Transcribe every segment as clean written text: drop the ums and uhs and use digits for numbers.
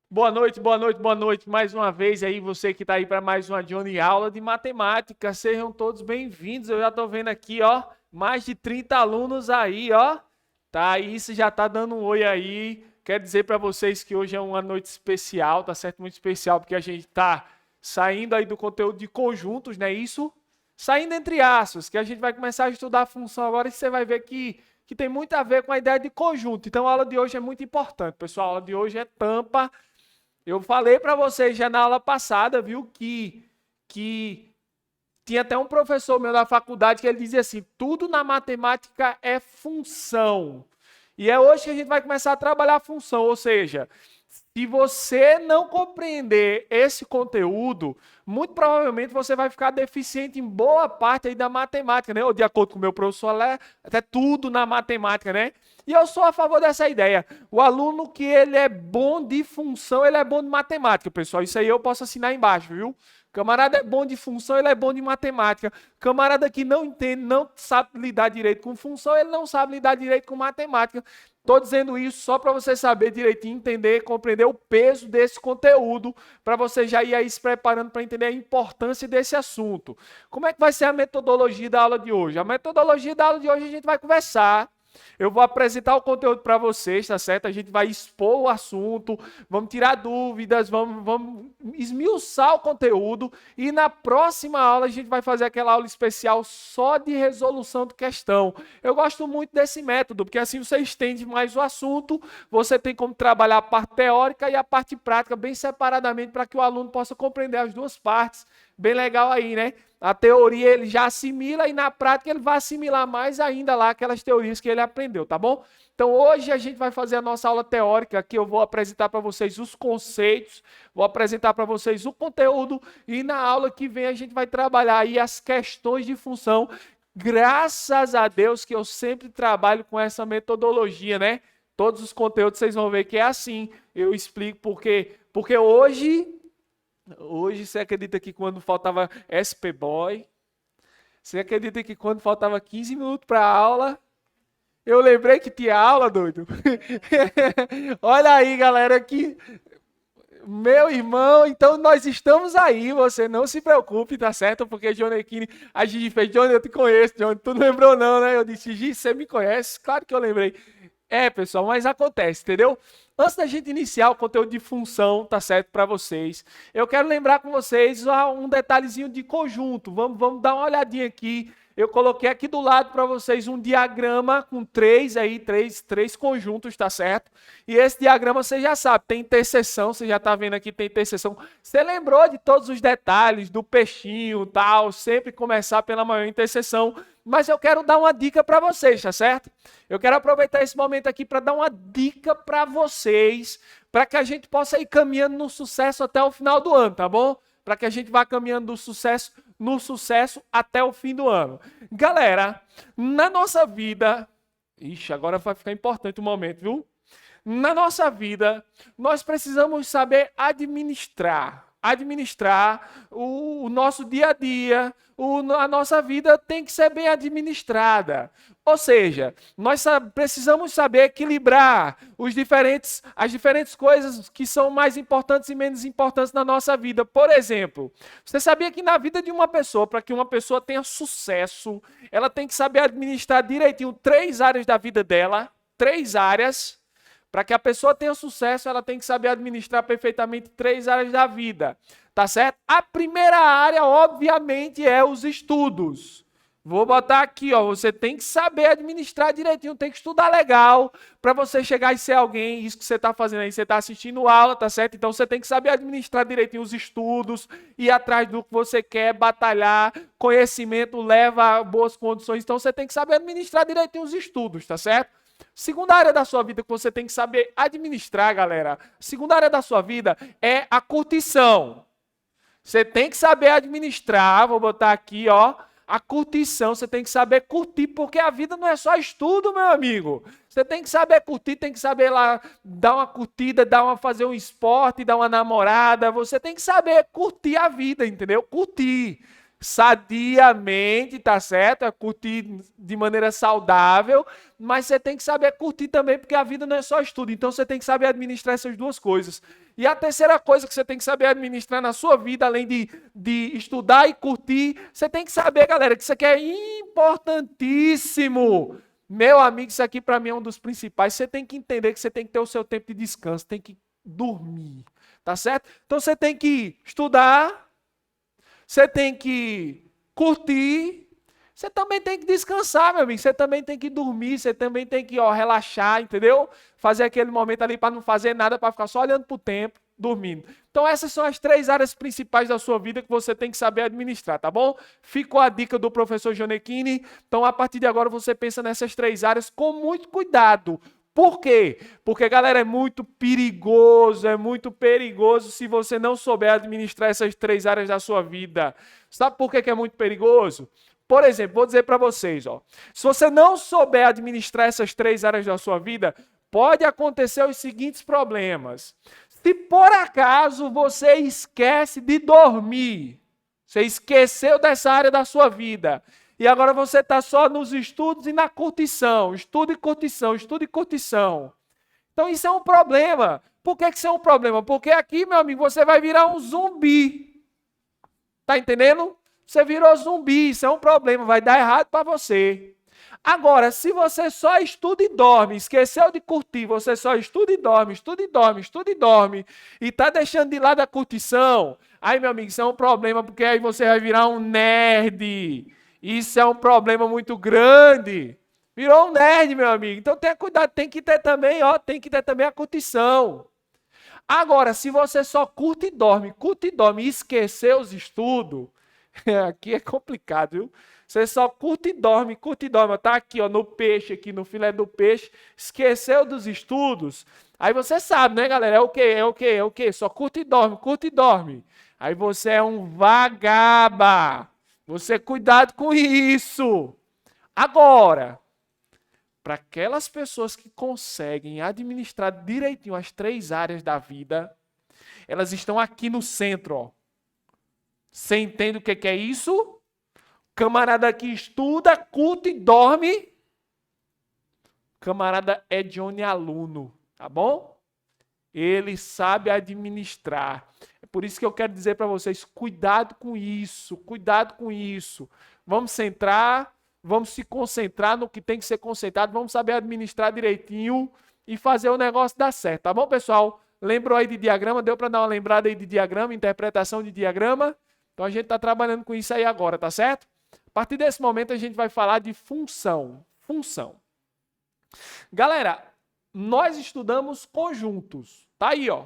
Boa noite, boa noite, boa noite. Mais uma vez aí, você que está aí para mais uma Johnny aula de matemática. Sejam todos bem-vindos. Eu já estou vendo aqui, ó, mais de 30 alunos aí, ó. Tá, isso já tá dando um oi aí. Quero dizer para vocês que hoje é uma noite especial, tá certo? Muito especial, porque a gente tá saindo aí do conteúdo de conjuntos, né? Isso, saindo entre aspas, que a gente vai começar a estudar a função agora e você vai ver que tem muito a ver com a ideia de conjunto. Então a aula de hoje é muito importante, pessoal. A aula de hoje é tampa. Eu falei para vocês já na aula passada, viu, que tinha até um professor meu da faculdade que ele dizia assim: tudo na matemática é função. E é hoje que a gente vai começar a trabalhar a função, ou seja, se você não compreender esse conteúdo, muito provavelmente você vai ficar deficiente em boa parte aí da matemática, né? Ou de acordo com o meu professor, até tudo na matemática, né? E eu sou a favor dessa ideia. O aluno que ele é bom de função, ele é bom de matemática, pessoal. Isso aí eu posso assinar embaixo, viu? Camarada é bom de função, ele é bom de matemática. Camarada que não entende, não sabe lidar direito com função, ele não sabe lidar direito com matemática. Estou dizendo isso só para você saber direitinho, entender, compreender o peso desse conteúdo, para você já ir aí se preparando para entender a importância desse assunto. Como é que vai ser a metodologia da aula de hoje? A metodologia da aula de hoje a gente vai conversar. Eu vou apresentar o conteúdo para vocês, tá certo? A gente vai expor o assunto, vamos tirar dúvidas, vamos esmiuçar o conteúdo e na próxima aula a gente vai fazer aquela aula especial só de resolução de questão. Eu gosto muito desse método, porque assim você estende mais o assunto, você tem como trabalhar a parte teórica e a parte prática bem separadamente para que o aluno possa compreender as duas partes. Bem legal aí, né? A teoria ele já assimila e na prática ele vai assimilar mais ainda lá aquelas teorias que ele aprendeu, tá bom? Então hoje a gente vai fazer a nossa aula teórica, que eu vou apresentar para vocês os conceitos, vou apresentar para vocês o conteúdo e na aula que vem a gente vai trabalhar aí as questões de função. Graças a Deus que eu sempre trabalho com essa metodologia, né? Todos os conteúdos vocês vão ver que é assim. Eu explico porque hoje você acredita que quando faltava SP Boy, você acredita que quando faltava 15 minutos para a aula, eu lembrei que tinha aula, doido. Olha aí, galera, que meu irmão, então nós estamos aí, você não se preocupe, tá certo? Porque Johnny Kine, a Gigi fez, Johnny, eu te conheço, Johnny, tu não lembrou não, né? Eu disse, Gigi, você me conhece? Claro que eu lembrei. É, pessoal, mas acontece, entendeu? Antes da gente iniciar o conteúdo de função, tá certo, para vocês, eu quero lembrar com vocês um detalhezinho de conjunto. Vamos dar uma olhadinha aqui. Eu coloquei aqui do lado para vocês um diagrama com três conjuntos, tá certo? E esse diagrama você já sabe, tem interseção, você já tá vendo aqui, tem interseção. Você lembrou de todos os detalhes do peixinho, tal, sempre começar pela maior interseção. Mas eu quero dar uma dica para vocês, tá certo? Eu quero aproveitar esse momento aqui para dar uma dica para vocês, para que a gente possa ir caminhando no sucesso até o final do ano, tá bom? Para que a gente vá caminhando no sucesso até o fim do ano. Galera, na nossa vida, ixi, agora vai ficar importante o momento, viu? Na nossa vida, nós precisamos saber administrar o nosso dia a dia, a nossa vida tem que ser bem administrada. Ou seja, nós precisamos saber equilibrar as diferentes coisas que são mais importantes e menos importantes na nossa vida. Por exemplo, você sabia que na vida de uma pessoa, para que uma pessoa tenha sucesso, ela tem que saber administrar direitinho três áreas da vida dela, três áreas. Para que a pessoa tenha sucesso, ela tem que saber administrar perfeitamente três áreas da vida, tá certo? A primeira área, obviamente, é os estudos. Vou botar aqui, ó, você tem que saber administrar direitinho, tem que estudar legal para você chegar e ser alguém, isso que você está fazendo aí, você está assistindo aula, tá certo? Então você tem que saber administrar direitinho os estudos, ir atrás do que você quer, batalhar, conhecimento leva a boas condições, então você tem que saber administrar direitinho os estudos, tá certo? Segunda área da sua vida que você tem que saber administrar, galera. Segunda área da sua vida é a curtição. Você tem que saber administrar, vou botar aqui, ó, a curtição. Você tem que saber curtir, porque a vida não é só estudo, meu amigo. Você tem que saber curtir, tem que saber lá dar uma curtida, fazer um esporte, dar uma namorada. Você tem que saber curtir a vida, entendeu? Curtir sadiamente, tá certo? É curtir de maneira saudável, mas você tem que saber curtir também, porque a vida não é só estudo. Então você tem que saber administrar essas duas coisas. E a terceira coisa que você tem que saber administrar na sua vida, além de estudar e curtir, você tem que saber, galera, que isso aqui é importantíssimo. Meu amigo, isso aqui para mim é um dos principais. Você tem que entender que você tem que ter o seu tempo de descanso, tem que dormir, tá certo? Então você tem que estudar, você tem que curtir, você também tem que descansar, meu amigo. Você também tem que dormir, você também tem que relaxar, entendeu? Fazer aquele momento ali para não fazer nada, para ficar só olhando para o tempo, dormindo. Então essas são as 3 áreas principais da sua vida que você tem que saber administrar, tá bom? Ficou a dica do professor Gianecchini. Então a partir de agora você pensa nessas 3 áreas com muito cuidado. Por quê? Porque, galera, é muito perigoso se você não souber administrar essas 3 áreas da sua vida. Sabe por que é muito perigoso? Por exemplo, vou dizer para vocês, ó, se você não souber administrar essas 3 áreas da sua vida, pode acontecer os seguintes problemas. Se por acaso você esquece de dormir, você esqueceu dessa área da sua vida, e agora você está só nos estudos e na curtição, estudo e curtição, estudo e curtição. Então isso é um problema. Por que isso é um problema? Porque aqui, meu amigo, você vai virar um zumbi. Tá entendendo? Você virou zumbi, isso é um problema, vai dar errado para você. Agora, se você só estuda e dorme, esqueceu de curtir, você só estuda e dorme, estuda e dorme, estuda e dorme, e está deixando de lado a curtição, aí, meu amigo, isso é um problema, porque aí você vai virar um nerd. Isso é um problema muito grande. Virou um nerd, meu amigo. Então tenha cuidado, tem que ter também a curtição. Agora, se você só curte e dorme e esquecer os estudos, aqui é complicado, viu? Você só curte e dorme, tá aqui, ó, no peixe, aqui no filé do peixe, esqueceu dos estudos. Aí você sabe, né, galera? É o quê? Só curte e dorme. Aí você é um vagaba. Você cuidado com isso. Agora, para aquelas pessoas que conseguem administrar direitinho as 3 áreas da vida, elas estão aqui no centro, ó. Você entende o que é isso? Camarada que estuda, curte e dorme. Camarada é Johnny aluno, tá bom? Ele sabe administrar. É por isso que eu quero dizer para vocês, cuidado com isso, cuidado com isso. Vamos centrar, vamos se concentrar no que tem que ser concentrado, vamos saber administrar direitinho e fazer o negócio dar certo, tá bom, pessoal? Lembrou aí de diagrama? Deu para dar uma lembrada aí de diagrama, interpretação de diagrama? Então a gente está trabalhando com isso aí agora, tá certo? A partir desse momento a gente vai falar de função. Função. Galera, nós estudamos conjuntos. Tá aí, ó.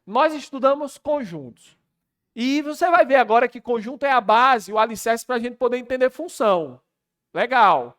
Nós estudamos conjuntos. E você vai ver agora que conjunto é a base, o alicerce para a gente poder entender função. Legal.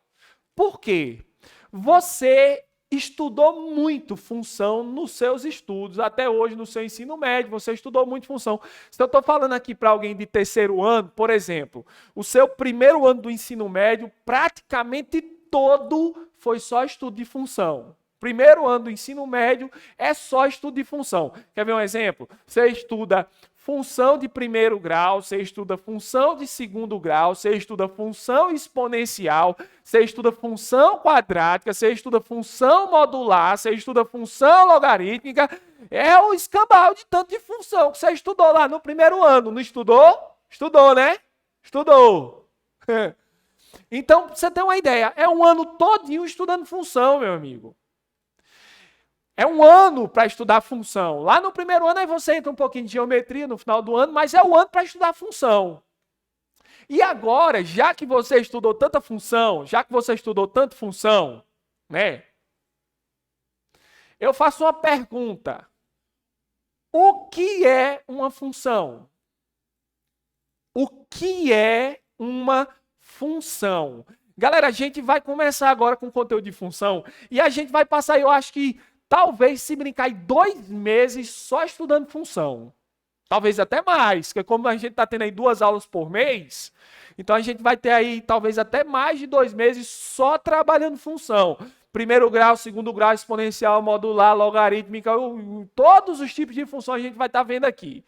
Por quê? Você estudou muito função nos seus estudos, até hoje no seu ensino médio, você estudou muito função. Se eu estou falando aqui para alguém de 3º ano, por exemplo, o seu 1º ano do ensino médio, praticamente todo foi só estudo de função. 1º ano do ensino médio é só estudo de função. Quer ver um exemplo? Você estuda função de 1º grau, você estuda função de 2º grau, você estuda função exponencial, você estuda função quadrática, você estuda função modular, você estuda função logarítmica. É o escambau de tanto de função que você estudou lá no 1º ano. Não estudou? Estudou, né? Estudou. Então, você tem uma ideia, é um ano todinho estudando função, meu amigo. É um ano para estudar função. Lá no 1º ano, aí você entra um pouquinho de geometria no final do ano, mas é o ano para estudar função. E agora, já que você estudou tanta função, já que você estudou tanto função, né? Eu faço uma pergunta. O que é uma função? O que é uma função? Galera, a gente vai começar agora com conteúdo de função e a gente vai passar, eu acho que talvez, se brincar, em 2 meses só estudando função. Talvez até mais, porque como a gente está tendo aí 2 aulas por mês, então a gente vai ter aí talvez até mais de 2 meses só trabalhando função. 1º grau, 2º grau, exponencial, modular, logarítmica, todos os tipos de função a gente vai estar vendo aqui.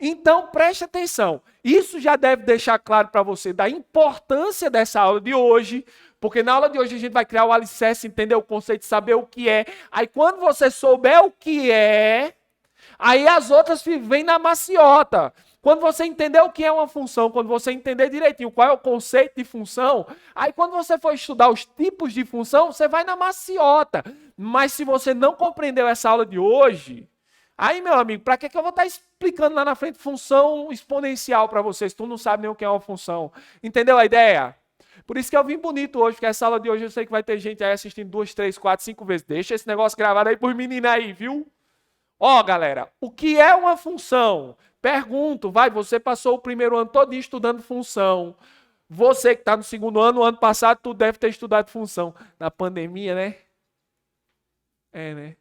Então, preste atenção. Isso já deve deixar claro para você da importância dessa aula de hoje, Porque na aula de hoje a gente vai criar o alicerce, entender o conceito, saber o que é. Aí quando você souber o que é, aí as outras vêm na maciota. Quando você entender o que é uma função, quando você entender direitinho qual é o conceito de função, aí quando você for estudar os tipos de função, você vai na maciota. Mas se você não compreendeu essa aula de hoje, aí, meu amigo, para que eu vou estar explicando lá na frente função exponencial para vocês? Tu não sabe nem o que é uma função. Entendeu a ideia? Por isso que eu vim bonito hoje, porque essa aula de hoje eu sei que vai ter gente aí assistindo 2, 3, 4, 5 vezes. Deixa esse negócio gravado aí por meninos aí, viu? Ó, galera, o que é uma função? Pergunto, você passou o primeiro ano todo estudando função. Você que está no segundo ano, no ano passado, tu deve ter estudado função. Na pandemia, né? É, né?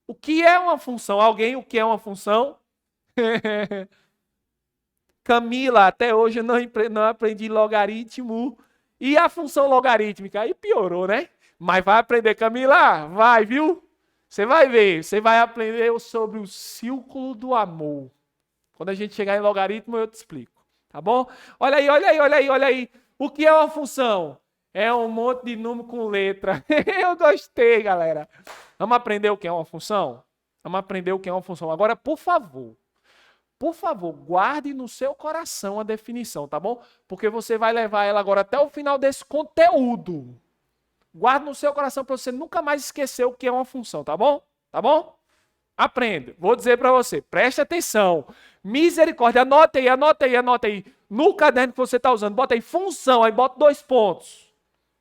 O que é uma função? Alguém, o que é uma função? Camila, até hoje eu não aprendi logaritmo. E a função logarítmica? Aí piorou, né? Mas vai aprender, Camila? Vai, viu? Você vai ver, você vai aprender sobre o círculo do amor. Quando a gente chegar em logaritmo, eu te explico. Tá bom? Olha aí, olha aí, olha aí, olha aí. O que é uma função? É um monte de número com letra. Eu gostei, galera. Vamos aprender o que é uma função? Vamos aprender o que é uma função. Agora, por favor, guarde no seu coração a definição, tá bom? Porque você vai levar ela agora até o final desse conteúdo. Guarde no seu coração para você nunca mais esquecer o que é uma função, tá bom? Tá bom? Aprenda. Vou dizer para você, preste atenção. Misericórdia, anota aí, anota aí, anota aí. No caderno que você está usando, bota aí função, aí bota 2 pontos.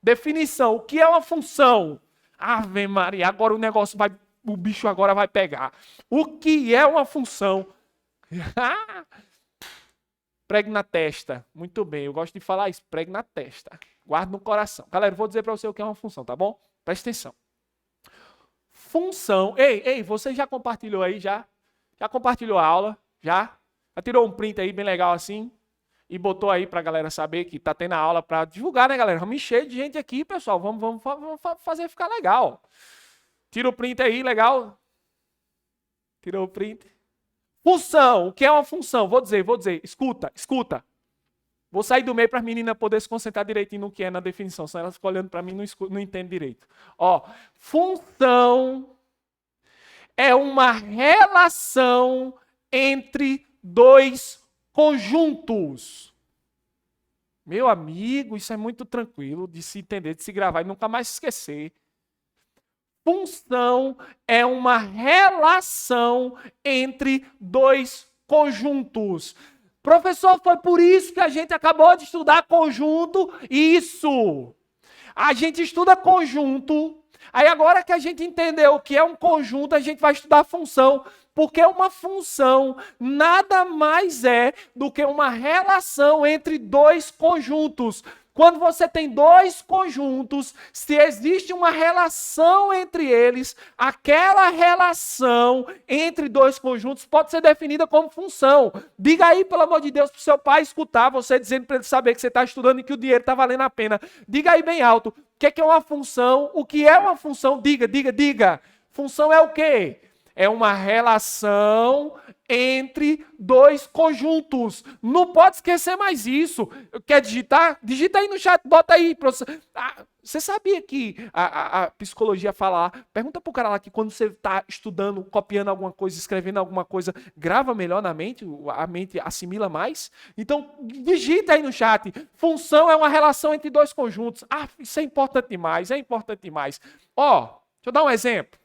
Definição, o que é uma função? Ave Maria, agora o negócio vai, o bicho agora vai pegar. O que é uma função? Pregue na testa. Muito bem, eu gosto de falar isso, pregue na testa. Guarde no coração. Galera, eu vou dizer para você o que é uma função, tá bom? Presta atenção. Função. Ei, você já compartilhou aí, já? Já compartilhou a aula? Já? Já tirou um print aí bem legal assim? E botou aí pra galera saber que tá tendo a aula pra divulgar, né, galera? Vamos encher de gente aqui, pessoal. Vamos fazer ficar legal. Tira o print aí, legal? Tirou o print. Função. O que é uma função? Vou dizer. Escuta. Vou sair do meio para as meninas poderem se concentrar direitinho no que é na definição, senão elas ficam olhando para mim e não entendem direito. Ó, função é uma relação entre 2 conjuntos. Meu amigo, isso é muito tranquilo de se entender, de se gravar e nunca mais esquecer. Função é uma relação entre 2 conjuntos. Professor, foi por isso que a gente acabou de estudar conjunto? Isso! A gente estuda conjunto, aí agora que a gente entendeu o que é um conjunto, a gente vai estudar função, porque uma função nada mais é do que uma relação entre 2 conjuntos. Quando você tem 2 conjuntos, se existe uma relação entre eles, aquela relação entre 2 conjuntos pode ser definida como função. Diga aí, pelo amor de Deus, para o seu pai escutar, você dizendo para ele saber que você está estudando e que o dinheiro está valendo a pena. Diga aí bem alto, o que é uma função? O que é uma função? Diga. Função é o quê? É uma relação entre 2 conjuntos. Não pode esquecer mais isso. Quer digitar? Digita aí no chat, bota aí. Você sabia que a psicologia fala lá? Pergunta pro cara lá que quando você está estudando, copiando alguma coisa, escrevendo alguma coisa, grava melhor na mente, a mente assimila mais? Então, digita aí no chat. Função é uma relação entre 2 conjuntos. Isso é importante demais, Ó, deixa eu dar um exemplo.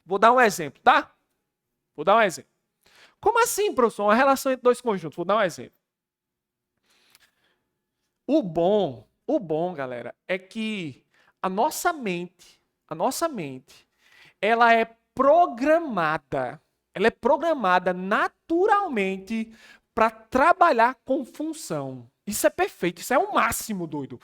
Vou dar um exemplo, tá? Vou dar um exemplo. Como assim, professor? Uma relação entre 2 conjuntos. Vou dar um exemplo. O bom, galera, é que a nossa mente, ela é programada naturalmente para trabalhar com função. Isso é perfeito, isso é o máximo, doido.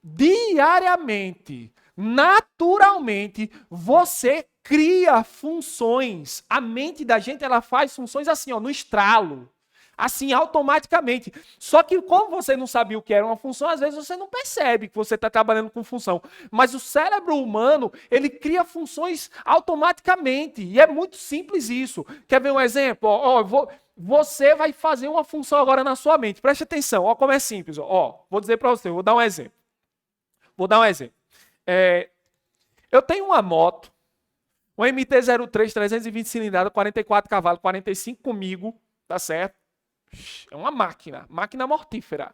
Diariamente, naturalmente, você cria funções. A mente da gente, ela faz funções assim, ó, no estralo. Assim, automaticamente. Só que como você não sabia o que era uma função, às vezes você não percebe que você está trabalhando com função. Mas o cérebro humano, ele cria funções automaticamente. E é muito simples isso. Quer ver um exemplo? Você vai fazer uma função agora na sua mente. Preste atenção, ó como é simples. Vou dizer para você, vou dar um exemplo. Vou dar um exemplo. Eu tenho uma moto, uma MT-03, 320 cilindrada, 44 cavalos, 45 comigo, tá certo? É uma máquina mortífera.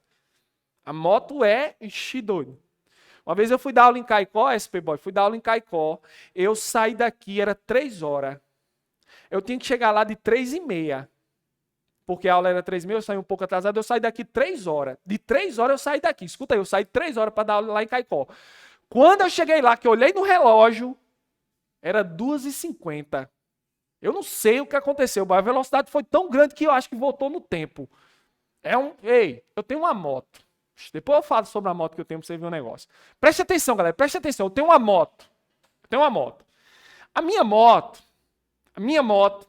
A moto é doido. Uma vez eu fui dar aula em Caicó, SP-Boy, fui dar aula em Caicó, eu saí daqui, era 3 horas. Eu tinha que chegar lá de 3h30. Porque a aula era 3h30, eu saí um pouco atrasado, eu saí daqui 3 horas. De 3 horas eu saí daqui. Escuta aí, eu saí 3 horas para dar aula lá em Caicó. Quando eu cheguei lá, que eu olhei no relógio, era 2h50. Eu não sei o que aconteceu, mas a velocidade foi tão grande que eu acho que voltou no tempo. Ei, eu tenho uma moto. Depois eu falo sobre a moto que eu tenho para você ver um negócio. Preste atenção, galera, preste atenção. Eu tenho uma moto. A minha moto,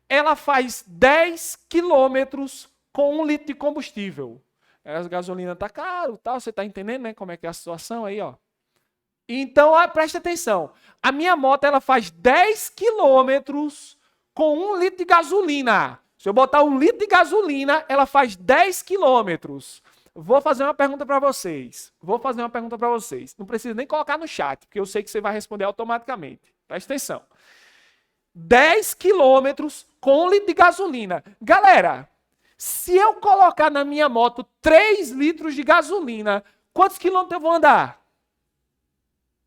ela faz 10 quilômetros com 1 litro de combustível. A gasolina tá caro, tal, você tá entendendo, né, como é que é a situação aí, ó. Então, preste atenção. A minha moto, ela faz 10 quilômetros com 1 litro de gasolina. Se eu botar 1 litro de gasolina, ela faz 10 quilômetros. Vou fazer uma pergunta para vocês. Não precisa nem colocar no chat, porque eu sei que você vai responder automaticamente. Preste atenção. 10 quilômetros com 1 litro de gasolina. Galera, se eu colocar na minha moto 3 litros de gasolina, quantos quilômetros eu vou andar?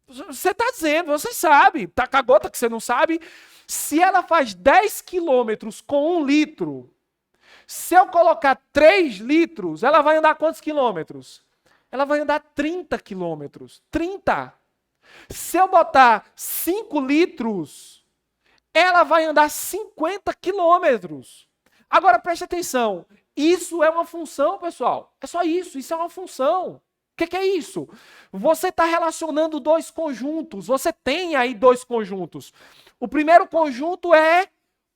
Você está dizendo, você sabe. Tá com a gota que você não sabe. Se ela faz 10 quilômetros com 1 litro, se eu colocar 3 litros, ela vai andar quantos quilômetros? Ela vai andar 30 quilômetros. 30. Se eu botar 5 litros, ela vai andar 50 quilômetros. Agora, preste atenção. Isso é uma função, pessoal. É só isso. Isso é uma função. O que é isso? Você está relacionando 2 conjuntos. Você tem aí 2 conjuntos. O primeiro conjunto é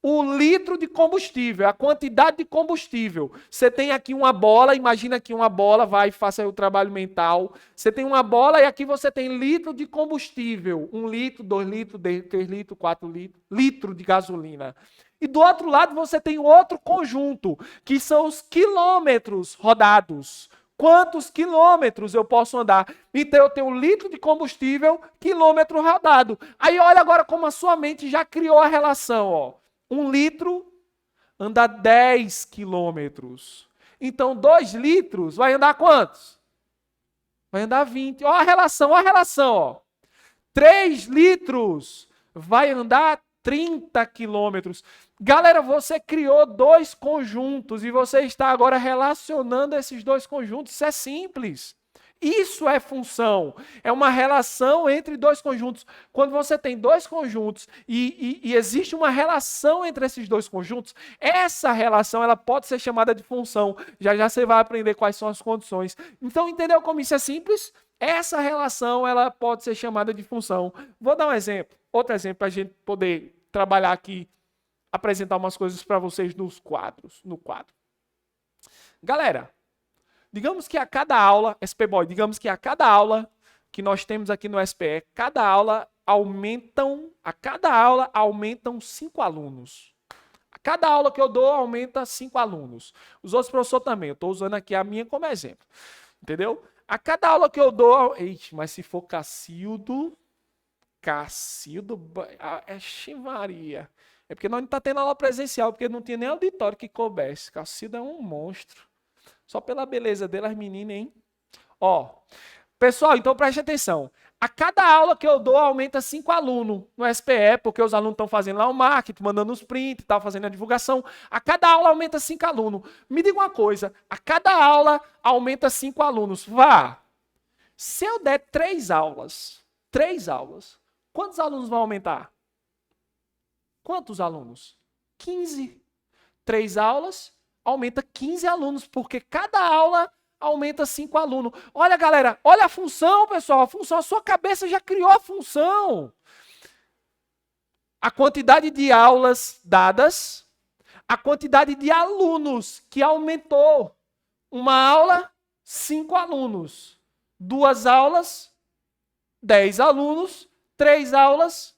o litro de combustível, a quantidade de combustível. Você tem aqui uma bola, imagina que uma bola, faça aí o trabalho mental. Você tem uma bola e aqui você tem litro de combustível. 1 litro, 2 litros, 3 litros, 4 litros, litro de gasolina. E do outro lado você tem outro conjunto, que são os quilômetros rodados. Quantos quilômetros eu posso andar? Então eu tenho 1 litro de combustível, quilômetro rodado. Aí olha agora como a sua mente já criou a relação, ó. 1 litro anda 10 quilômetros. Então, 2 litros vai andar quantos? Vai andar 20. Olha a relação, ó. 3 litros vai andar 30 quilômetros. Galera, você criou 2 conjuntos e você está agora relacionando esses 2 conjuntos. Isso é simples. Isso é função, é uma relação entre 2 conjuntos. Quando você tem 2 conjuntos e existe uma relação entre esses 2 conjuntos, essa relação ela pode ser chamada de função. Já já você vai aprender quais são as condições. Então, entendeu como isso é simples? Essa relação ela pode ser chamada de função. Vou dar um exemplo, outro exemplo para a gente poder trabalhar aqui, apresentar umas coisas para vocês no quadro. Galera, digamos que a cada aula, SP-Boy, que nós temos aqui no SPE, a cada aula aumentam 5 alunos. A cada aula que eu dou, aumenta 5 alunos. Os outros professores também, eu estou usando aqui a minha como exemplo. Entendeu? A cada aula que eu dou, mas se for Cacildo, Maria. É porque nós não estamos tendo aula presencial, porque não tinha nem auditório que coubesse. Cacildo é um monstro. Só pela beleza dele, as meninas, hein? Ó, pessoal, então preste atenção. A cada aula que eu dou, aumenta 5 alunos no SPE, porque os alunos estão fazendo lá o marketing, mandando os prints, tá fazendo a divulgação. A cada aula aumenta 5 alunos. Me diga uma coisa, a cada aula aumenta 5 alunos. Se eu der 3 aulas, quantos alunos vão aumentar? Quantos alunos? 15. 3 aulas, aumenta 15 alunos, porque cada aula aumenta 5 alunos. Olha, galera, olha a função, pessoal. A função, a sua cabeça já criou a função. A quantidade de aulas dadas, a quantidade de alunos que aumentou. Uma aula, 5 alunos. 2 aulas, 10 alunos. 3 aulas,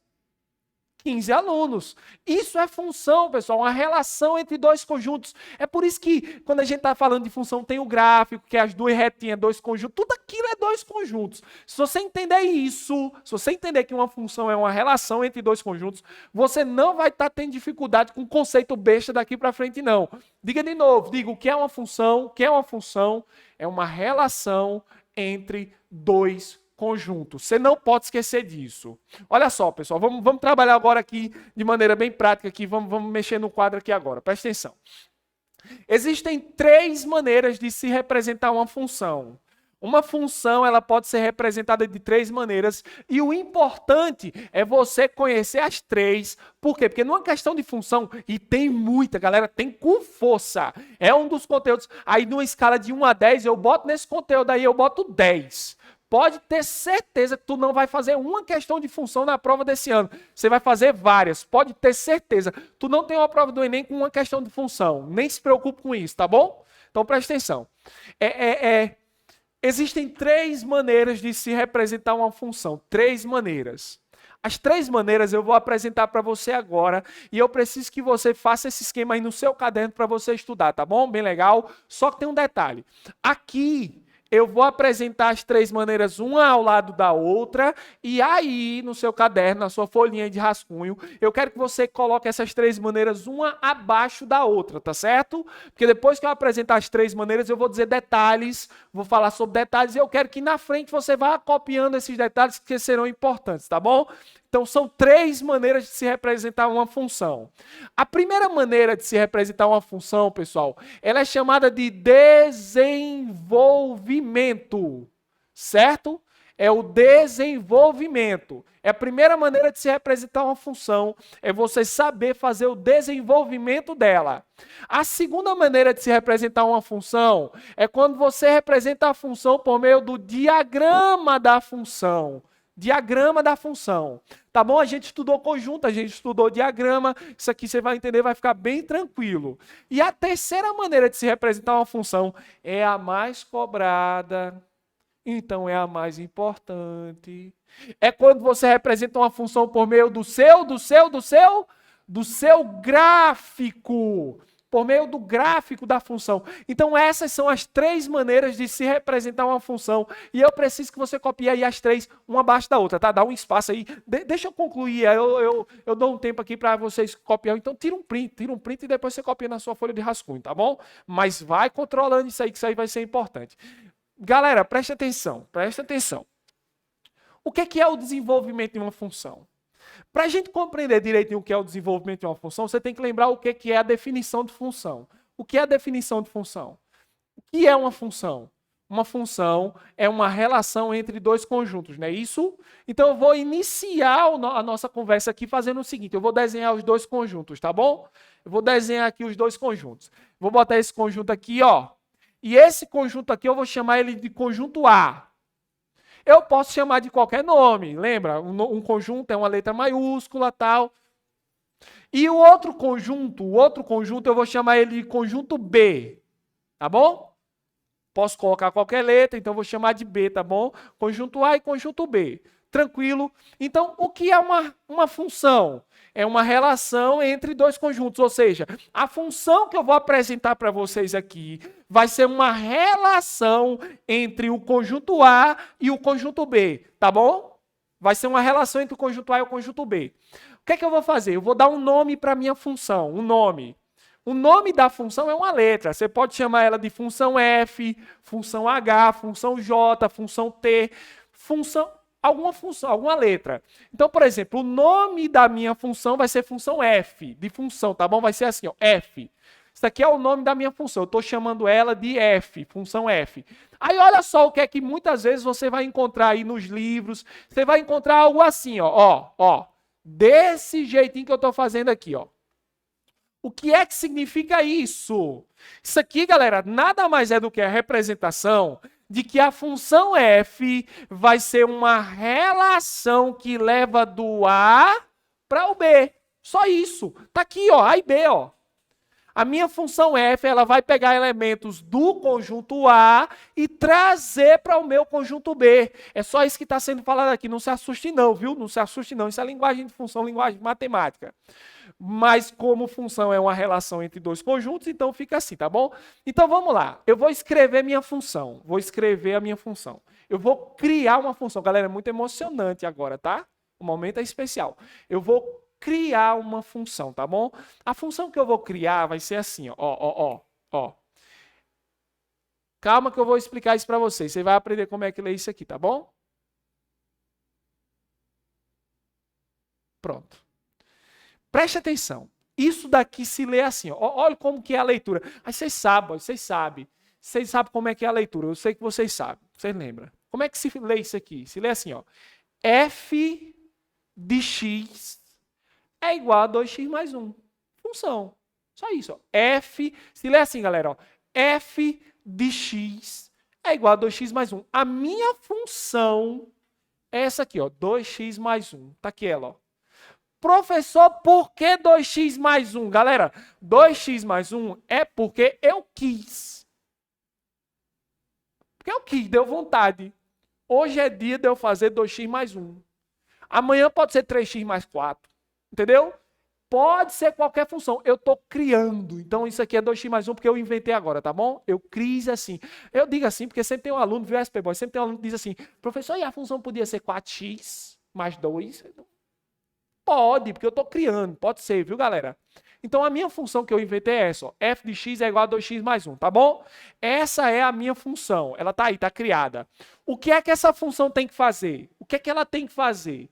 15 alunos. Isso é função, pessoal, uma relação entre dois conjuntos. É por isso que, quando a gente está falando de função, tem o gráfico, que é as duas retinhas, dois conjuntos. Tudo aquilo é dois conjuntos. Se você entender isso, se você entender que uma função é uma relação entre dois conjuntos, você não vai estar tendo dificuldade com o conceito besta daqui para frente, não. Diga de novo, diga o que é uma função. O que é uma função? É uma relação entre dois conjuntos. Você não pode esquecer disso. Olha só, pessoal, vamos trabalhar agora aqui de maneira bem prática aqui, vamos mexer no quadro aqui agora. Presta atenção. Existem 3 maneiras de se representar uma função. Uma função, ela pode ser representada de 3 maneiras, e o importante é você conhecer as 3. Por quê? Porque numa questão de função, e tem muita, galera, tem com força. É um dos conteúdos. Aí numa escala de 1 a 10, eu boto nesse conteúdo aí, eu boto 10. Pode ter certeza que tu não vai fazer uma questão de função na prova desse ano. Você vai fazer várias. Pode ter certeza. Tu não tem uma prova do Enem com uma questão de função. Nem se preocupe com isso, tá bom? Então presta atenção. Existem 3 maneiras de se representar uma função. 3 maneiras. As 3 maneiras eu vou apresentar para você agora. E eu preciso que você faça esse esquema aí no seu caderno para você estudar, tá bom? Bem legal. Só que tem um detalhe. Aqui eu vou apresentar as 3 maneiras, uma ao lado da outra, e aí, no seu caderno, na sua folhinha de rascunho, eu quero que você coloque essas 3 maneiras, uma abaixo da outra, tá certo? Porque depois que eu apresentar as 3 maneiras, eu vou dizer detalhes, vou falar sobre detalhes, e eu quero que na frente você vá copiando esses detalhes que serão importantes, tá bom? Então, são 3 maneiras de se representar uma função. A primeira maneira de se representar uma função, pessoal, ela é chamada de desenvolvimento, certo? É o desenvolvimento. É a primeira maneira de se representar uma função, é você saber fazer o desenvolvimento dela. A segunda maneira de se representar uma função é quando você representa a função por meio do diagrama da função. Diagrama da função. Tá bom? A gente estudou conjunto, a gente estudou diagrama. Isso aqui você vai entender, vai ficar bem tranquilo. E a terceira maneira de se representar uma função é a mais cobrada. Então é a mais importante. É quando você representa uma função por meio do seu gráfico. Por meio do gráfico da função. Então essas são as 3 maneiras de se representar uma função. E eu preciso que você copie aí as 3, uma abaixo da outra, tá? Dá um espaço aí. Deixa eu concluir, eu dou um tempo aqui para vocês copiar. Então tira um print e depois você copia na sua folha de rascunho, tá bom? Mas vai controlando isso aí, que isso aí vai ser importante. Galera, presta atenção. O que é o desenvolvimento de uma função? Para a gente compreender direitinho o que é o desenvolvimento de uma função, você tem que lembrar o que é a definição de função. O que é a definição de função? O que é uma função? Uma função é uma relação entre 2 conjuntos, não é isso? Então eu vou iniciar a nossa conversa aqui fazendo o seguinte, eu vou desenhar os 2 conjuntos, tá bom? Eu vou desenhar aqui os 2 conjuntos. Vou botar esse conjunto aqui, ó. E esse conjunto aqui eu vou chamar ele de conjunto A. Eu posso chamar de qualquer nome, lembra? Um conjunto é uma letra maiúscula, tal. E o outro conjunto eu vou chamar ele de conjunto B, tá bom? Posso colocar qualquer letra, então eu vou chamar de B, tá bom? Conjunto A e conjunto B. Tranquilo? Então, o que é uma função? É uma relação entre 2 conjuntos, ou seja, a função que eu vou apresentar para vocês aqui vai ser uma relação entre o conjunto A e o conjunto B, tá bom? Vai ser uma relação entre o conjunto A e o conjunto B. O que é que eu vou fazer? Eu vou dar um nome para a minha função, um nome. O nome da função é uma letra. Você pode chamar ela de função F, função H, função J, função T, alguma função, alguma letra. Então, por exemplo, o nome da minha função vai ser função F, de função, tá bom? Vai ser assim, ó, F. Isso aqui é o nome da minha função. Eu estou chamando ela de F, função F. Aí olha só o que é que muitas vezes você vai encontrar aí nos livros. Você vai encontrar algo assim, ó. Desse jeitinho que eu estou fazendo aqui, ó. O que é que significa isso? Isso aqui, galera, nada mais é do que a representação de que a função f vai ser uma relação que leva do A para o B. Só isso. Tá aqui, ó, A e B, ó. A minha função f, ela vai pegar elementos do conjunto A e trazer para o meu conjunto B. É só isso que está sendo falado aqui. Não se assuste não, viu? Não se assuste não. Isso é linguagem de função, linguagem de matemática. Mas como função é uma relação entre dois conjuntos, então fica assim, tá bom? Então vamos lá. Eu vou escrever minha função. Vou escrever a minha função. Eu vou criar uma função. Galera, é muito emocionante agora, tá? O momento é especial. Eu vou criar uma função, tá bom? A função que eu vou criar vai ser assim, ó. Calma que eu vou explicar isso para vocês. Você vai aprender como é que lê isso aqui, tá bom? Pronto. Preste atenção. Isso daqui se lê assim, ó. Olha como que é a leitura. Aí vocês sabem. Vocês sabem como é que é a leitura. Eu sei que vocês sabem. Vocês lembram? Como é que se lê isso aqui? Se lê assim, ó. F de x é igual a 2x mais 1. Função. Só isso, ó. F, se lê assim, galera, ó. F de x é igual a 2x mais 1. A minha função é essa aqui, ó. 2x mais 1. Tá aqui ela, ó. Professor, por que 2x mais 1? Galera, 2x mais 1 é porque eu quis. Porque eu quis, deu vontade. Hoje é dia de eu fazer 2x mais 1. Amanhã pode ser 3x mais 4. Entendeu? Pode ser qualquer função. Eu estou criando. Então, isso aqui é 2x mais 1 porque eu inventei agora, tá bom? Eu criei assim. Eu digo assim porque sempre tem um aluno, viu, SP Boy? Sempre tem um aluno que diz assim, professor, e a função podia ser 4x mais 2? Pode, porque eu estou criando. Pode ser, viu, galera? Então, a minha função que eu inventei é essa. Ó. F de x é igual a 2x mais 1, tá bom? Essa é a minha função. Ela está aí, está criada. O que é que essa função tem que fazer? O que é que ela tem que fazer?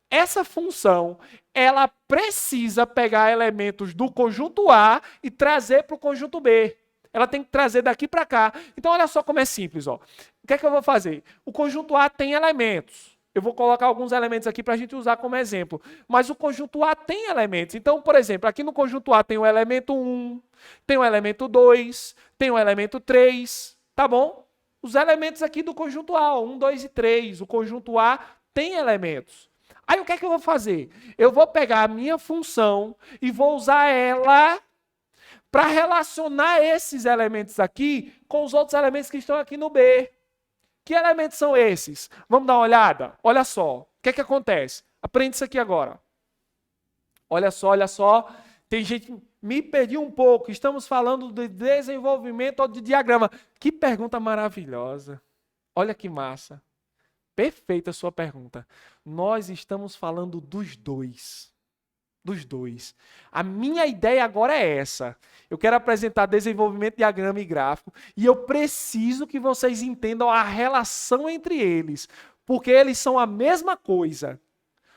Essa função, ela precisa pegar elementos do conjunto A e trazer para o conjunto B. Ela tem que trazer daqui para cá. Então, olha só como é simples. Ó. O que é que eu vou fazer? O conjunto A tem elementos. Eu vou colocar alguns elementos aqui para a gente usar como exemplo. Mas o conjunto A tem elementos. Então, por exemplo, aqui no conjunto A tem o elemento 1, tem o elemento 2, tem o elemento 3. Tá bom? Os elementos aqui do conjunto A, ó, 1, 2 e 3. O conjunto A tem elementos. Aí o que é que eu vou fazer? Eu vou pegar a minha função e vou usar ela para relacionar esses elementos aqui com os outros elementos que estão aqui no B. Que elementos são esses? Vamos dar uma olhada? Olha só. O que é que acontece? Aprende isso aqui agora. Olha só, olha só. Tem gente... Me perdi um pouco. Estamos falando de desenvolvimento ou de diagrama. Que pergunta maravilhosa. Olha que massa. Perfeita a sua pergunta. Nós estamos falando dos dois. Dos dois. A minha ideia agora é essa. Eu quero apresentar desenvolvimento, diagrama e gráfico e eu preciso que vocês entendam a relação entre eles, porque eles são a mesma coisa.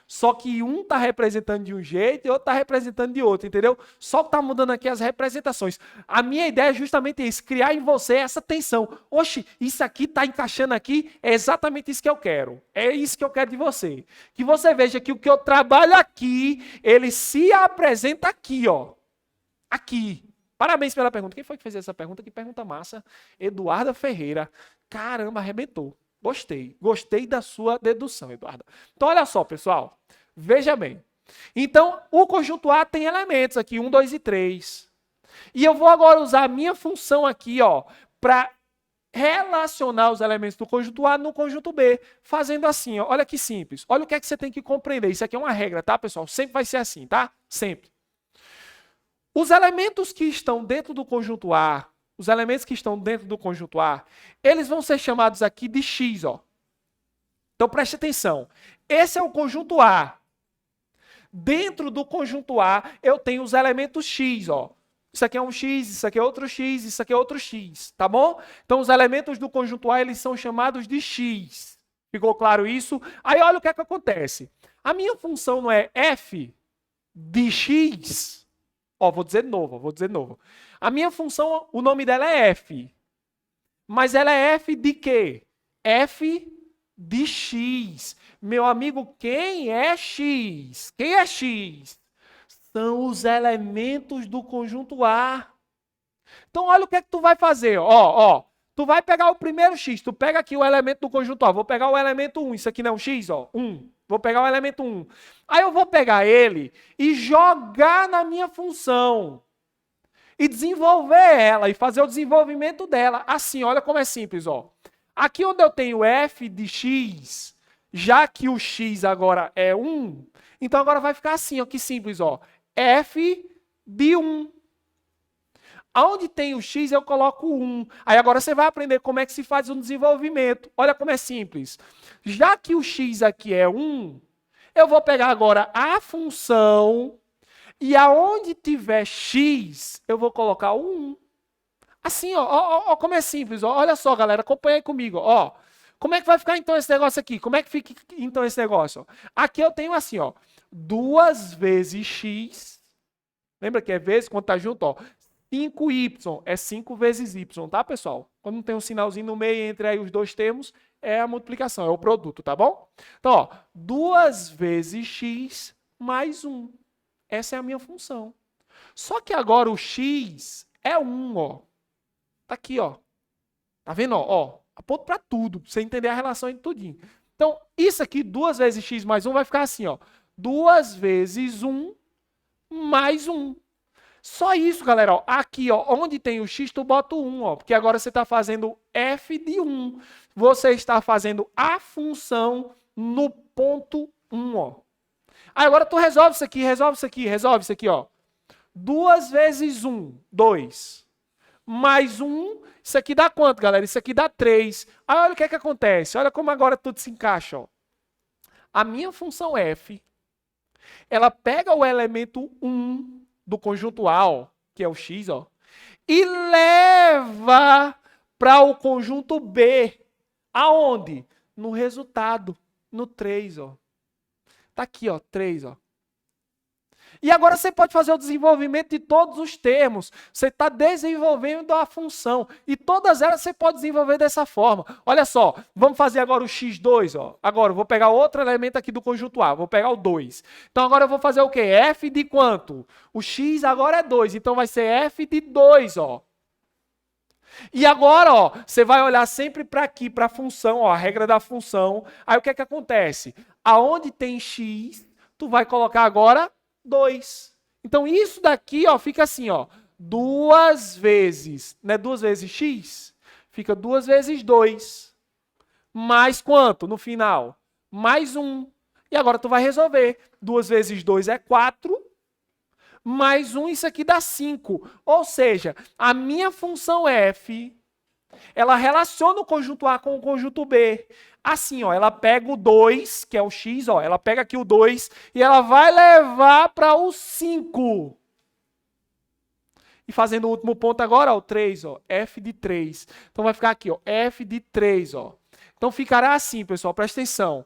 Só que um está representando de um jeito e outro está representando de outro, entendeu? Só está mudando aqui as representações. A minha ideia é justamente isso, criar em você essa tensão. Oxe, isso aqui está encaixando aqui, é exatamente isso que eu quero. É isso que eu quero de você. Que você veja que o que eu trabalho aqui, ele se apresenta aqui, ó. Aqui. Parabéns pela pergunta. Quem foi que fez essa pergunta? Que pergunta massa. Eduarda Ferreira. Caramba, arrebentou. Gostei. Gostei da sua dedução, Eduardo. Então, olha só, pessoal. Veja bem. Então, o conjunto A tem elementos aqui, 1, 2 e 3. E eu vou agora usar a minha função aqui, ó, para relacionar os elementos do conjunto A no conjunto B. Fazendo assim, ó. Olha que simples. Olha o que é que você tem que compreender. Isso aqui é uma regra, tá, pessoal? Sempre vai ser assim, tá? Sempre. Os elementos que estão dentro do conjunto A, os elementos que estão dentro do conjunto A, eles vão ser chamados aqui de X, ó. Então preste atenção. Esse é o conjunto A. Dentro do conjunto A, eu tenho os elementos X, ó. Isso aqui é um X, isso aqui é outro X, isso aqui é outro X, tá bom? Então os elementos do conjunto A, eles são chamados de X. Ficou claro isso? Aí olha o que é que acontece. A minha função não é f de X. Ó, vou dizer de novo. A minha função, o nome dela é f. Mas ela é f de quê? F de x. Meu amigo, quem é x? Quem é x? São os elementos do conjunto A. Então, olha o que é que tu vai fazer. Ó. Tu vai pegar o primeiro x. Tu pega aqui o elemento do conjunto A. Vou pegar o elemento 1. Isso aqui não é um x, ó. 1. Vou pegar o elemento 1. Aí eu vou pegar ele e jogar na minha função. e desenvolver ela e fazer o desenvolvimento dela. Assim, olha como é simples, ó. Aqui onde eu tenho f de x, já que o x agora é 1, então agora vai ficar assim, ó, que simples, ó. F de 1. Aonde tem o x, eu coloco 1. Aí agora você vai aprender como é que se faz um desenvolvimento. Olha como é simples. Já que o x aqui é 1, eu vou pegar agora a função e aonde tiver x, eu vou colocar o 1. Assim, ó, como é simples. Ó. Olha só, galera, acompanha aí comigo. Ó. Como é que vai ficar então esse negócio aqui? Como é que fica então esse negócio? Ó? Aqui eu tenho assim, ó, 2 vezes x. Lembra que é vezes quando tá junto, ó. 5y é 5 vezes y, tá, pessoal? Quando tem um sinalzinho no meio entre aí os dois termos, é a multiplicação, é o produto, tá bom? Então, ó, 2 vezes x mais 1. Essa é a minha função. Só que agora o x é 1, ó. Tá aqui, ó. Tá vendo, ó? Aponto para tudo, pra você entender a relação entre tudinho. Então, isso aqui, 2 vezes x mais 1, vai ficar assim, ó. 2 vezes 1 mais 1. Só isso, galera. Ó. Aqui, ó, onde tem o x, tu bota o 1, ó, porque agora você está fazendo f de 1. Você está fazendo a função no ponto 1, ó. Aí agora tu resolve isso aqui, resolve isso aqui, ó. 2 vezes 1, 2. Mais 1, isso aqui dá quanto, galera? Isso aqui dá 3. Aí olha o que é que acontece. Olha como agora tudo se encaixa, ó. A minha função f, ela pega o elemento 1 do conjunto A, ó, que é o x, ó, e leva para o conjunto B. Aonde? No resultado, no 3, ó. Tá aqui, ó, 3, ó. E agora você pode fazer o desenvolvimento de todos os termos. Você está desenvolvendo a função. E todas elas você pode desenvolver dessa forma. Olha só, vamos fazer agora o x2. Ó. Agora eu vou pegar outro elemento aqui do conjunto A. Vou pegar o 2. Então agora eu vou fazer o quê? F de quanto? O x agora é 2. Então vai ser f de 2. Ó. E agora, ó, você vai olhar sempre para aqui, para a função, ó, a regra da função. Aí o que é que acontece? Aonde tem x, tu vai colocar agora 2. Então, isso daqui, ó, fica assim, ó. 2 vezes, né? 2 vezes x, fica 2 vezes 2. Mais quanto no final? Mais 1. E agora tu vai resolver. 2 vezes 2 é 4. Mais 1, isso aqui dá 5. Ou seja, a minha função f, ela relaciona o conjunto A com o conjunto B. Assim, ó, ela pega o 2, que é o x, ó, ela pega aqui o 2 e ela vai levar para o 5. E fazendo o último ponto agora, ó, o 3, ó, f de 3. Então vai ficar aqui, ó, f de 3, ó. Então ficará assim, pessoal, presta atenção.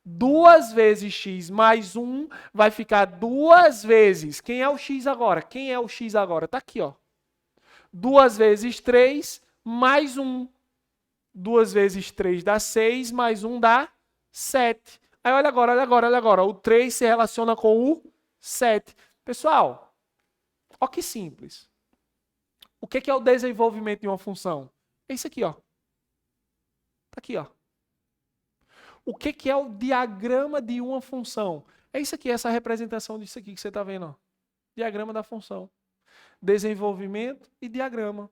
2 vezes x mais 1 vai ficar 2 vezes. Quem é o x agora? Quem é o x agora? Tá aqui, ó. 2 vezes 3 mais 1. 2 vezes 3 dá 6, mais 1 dá 7. Aí olha agora, olha agora, olha agora. O 3 se relaciona com o 7. Pessoal, olha que simples. O que é o desenvolvimento de uma função? É isso aqui, ó. Tá aqui, ó. O que é o diagrama de uma função? É isso aqui, essa representação disso aqui que você está vendo, ó. Diagrama da função. Desenvolvimento e diagrama.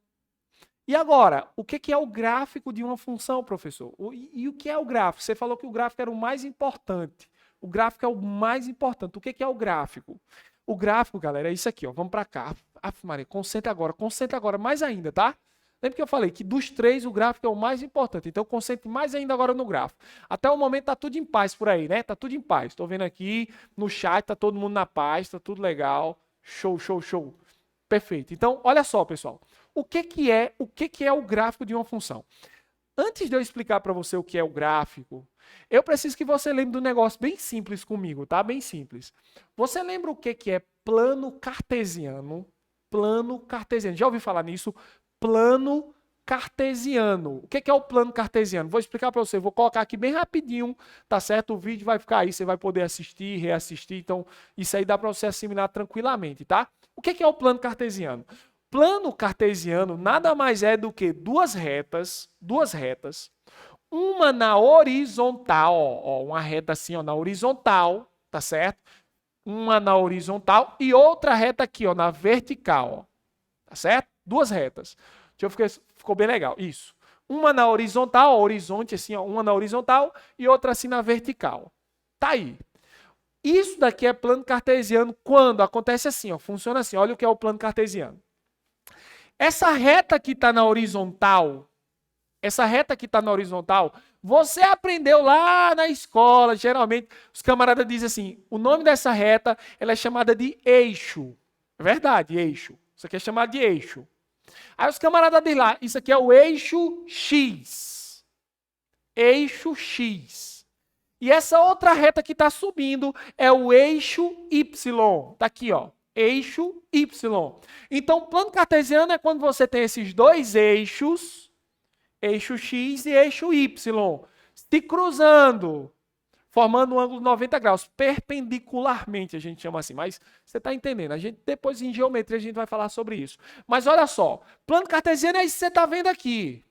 E agora, o que é o gráfico de uma função, professor? E o que é o gráfico? Você falou que o gráfico era o mais importante. O gráfico é o mais importante. O que é o gráfico? O gráfico, galera, é isso aqui, ó. Vamos para cá. Maria, concentra agora mais ainda, tá? Lembra que eu falei que dos 3 o gráfico é o mais importante. Então concentre mais ainda agora no gráfico. Até o momento tá tudo em paz por aí, né? Tá tudo em paz. Estou vendo aqui no chat, tá todo mundo na paz, tá tudo legal. Show, show, show. Perfeito. Então, olha só, pessoal. O que é o gráfico de uma função? Antes de eu explicar para você o que é o gráfico, eu preciso que você lembre de um negócio bem simples comigo, tá? Bem simples. Você lembra o que é plano cartesiano? Plano cartesiano. Já ouviu falar nisso? Plano cartesiano. O que é o plano cartesiano? Vou explicar para você. Vou colocar aqui bem rapidinho, tá certo? O vídeo vai ficar aí, você vai poder assistir, reassistir. Então, isso aí dá para você assimilar tranquilamente, tá? O que é o plano cartesiano? Plano cartesiano nada mais é do que duas retas, uma na horizontal, ó, uma reta assim, ó, na horizontal, tá certo? Uma na horizontal e outra reta aqui, ó, na vertical, ó. Tá certo? Duas retas. Ficou bem legal. Isso. Uma na horizontal, horizonte assim, ó, uma na horizontal e outra assim na vertical. Tá aí. Isso daqui é plano cartesiano quando acontece assim, ó, funciona assim. Olha o que é o plano cartesiano. Essa reta que está na horizontal, você aprendeu lá na escola, geralmente os camaradas dizem assim, o nome dessa reta, ela é chamada de eixo. É verdade, eixo. Isso aqui é chamado de eixo. Aí os camaradas dizem lá, isso aqui é o eixo X. Eixo X. E essa outra reta que está subindo é o eixo Y. Está aqui, ó. Eixo Y. Então, o plano cartesiano é quando você tem esses dois eixos, eixo X e eixo Y, se cruzando, formando um ângulo de 90 graus, perpendicularmente, a gente chama assim, mas você está entendendo. Depois, em geometria, a gente vai falar sobre isso. Mas olha só, plano cartesiano é isso que você está vendo aqui.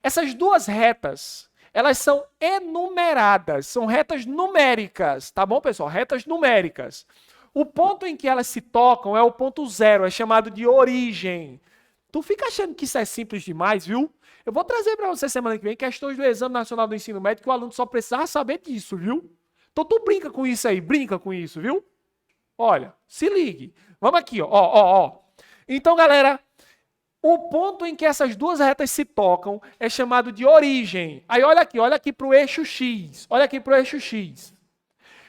Essas duas retas, elas são enumeradas, são retas numéricas, tá bom, pessoal? Retas numéricas. O ponto em que elas se tocam é o ponto zero, é chamado de origem. Tu fica achando que isso é simples demais, viu? Eu vou trazer para você semana que vem questões do Exame Nacional do Ensino Médio que o aluno só precisava saber disso, viu? Então tu brinca com isso aí, brinca com isso, viu? Olha, se ligue. Vamos aqui, ó. Então, galera, o ponto em que essas duas retas se tocam é chamado de origem. Aí olha aqui para o eixo X. Olha aqui para o eixo X.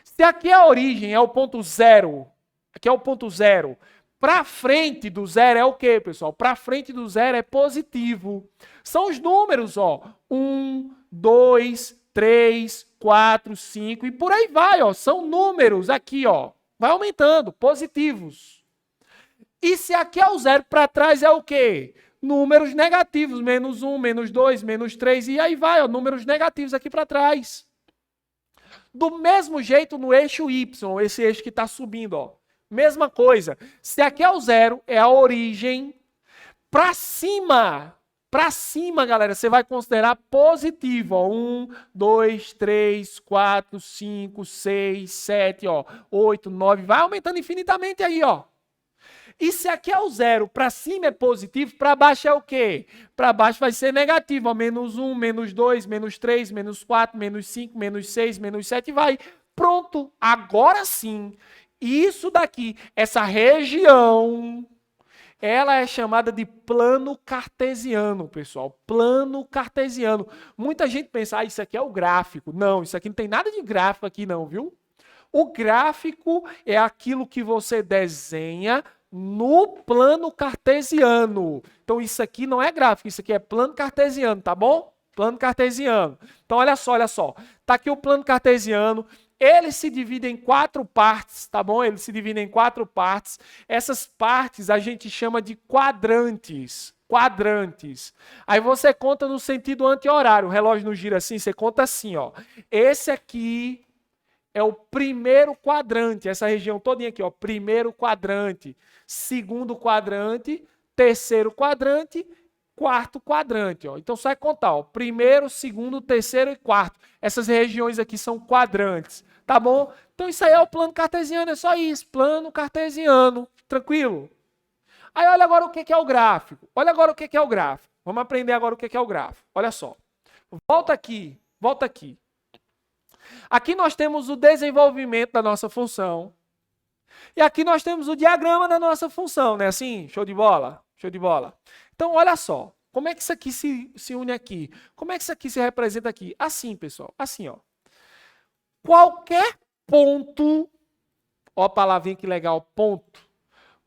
Se aqui a origem é o ponto zero, aqui é o ponto zero, para frente do zero é o quê, pessoal? Para frente do zero é positivo. São os números, ó. 1, 2, 3, 4, 5 e por aí vai, ó. São números aqui, ó. Vai aumentando, positivos. E se aqui é o zero, para trás é o quê? Números negativos, menos 1, menos 2, menos 3 e aí vai, ó. Números negativos aqui para trás. Do mesmo jeito no eixo Y, esse eixo que está subindo, ó. Mesma coisa. Se aqui é o zero, é a origem. Para cima, galera, você vai considerar positivo, ó. 1, 2, 3, 4, 5, 6, 7, ó. 8, 9, vai aumentando infinitamente aí, ó. E se aqui é o zero, para cima é positivo, para baixo é o quê? Para baixo vai ser negativo, ó, menos 1, menos 2, menos 3, menos 4, menos 5, menos 6, menos 7, vai. Pronto, agora sim, isso daqui, essa região, ela é chamada de plano cartesiano, pessoal, plano cartesiano. Muita gente pensa, isso aqui é o gráfico. Não, isso aqui não tem nada de gráfico aqui não, viu? O gráfico é aquilo que você desenha no plano cartesiano. Então, isso aqui não é gráfico, isso aqui é plano cartesiano, tá bom? Plano cartesiano. Então, olha só. Tá aqui o plano cartesiano. Ele se divide em 4 partes, tá bom? Ele se divide em 4 partes. Essas partes a gente chama de quadrantes. Quadrantes. Aí você conta no sentido anti-horário. O relógio não gira assim, você conta assim, ó. Esse aqui é o primeiro quadrante, essa região todinha aqui, ó, primeiro quadrante, segundo quadrante, terceiro quadrante, quarto quadrante, ó. Então só é contar, ó, primeiro, segundo, terceiro e quarto. Essas regiões aqui são quadrantes, tá bom? Então isso aí é o plano cartesiano, é só isso, plano cartesiano, tranquilo? Aí olha agora o que é o gráfico. Olha agora o que é o gráfico. Vamos aprender agora o que é o gráfico. Olha só. Volta aqui. Aqui nós temos o desenvolvimento da nossa função. E aqui nós temos o diagrama da nossa função, né? Assim, show de bola? Show de bola. Então, olha só. Como é que isso aqui se une aqui? Como é que isso aqui se representa aqui? Assim, pessoal. Assim, ó. Qualquer ponto, ó a palavrinha que legal, ponto.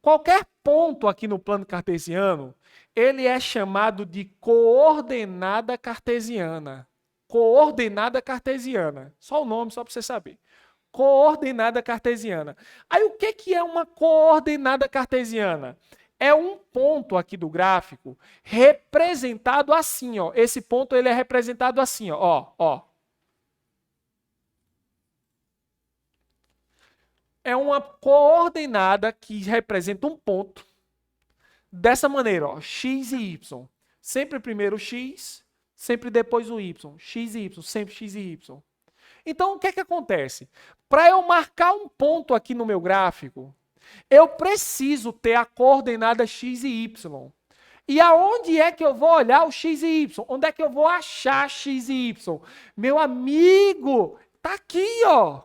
Qualquer ponto aqui no plano cartesiano, ele é chamado de coordenada cartesiana. Coordenada cartesiana. Só o nome, só para você saber. Coordenada cartesiana. Aí o que é uma coordenada cartesiana? É um ponto aqui do gráfico representado assim, ó. Esse ponto ele é representado assim, ó. É uma coordenada que representa um ponto dessa maneira, ó, x e y. Sempre primeiro o x, sempre depois o y. X e y, sempre x e y. Então, o que acontece? Para eu marcar um ponto aqui no meu gráfico, eu preciso ter a coordenada x e y. E aonde é que eu vou olhar o x e y? Onde é que eu vou achar x e y? Meu amigo, tá aqui, ó.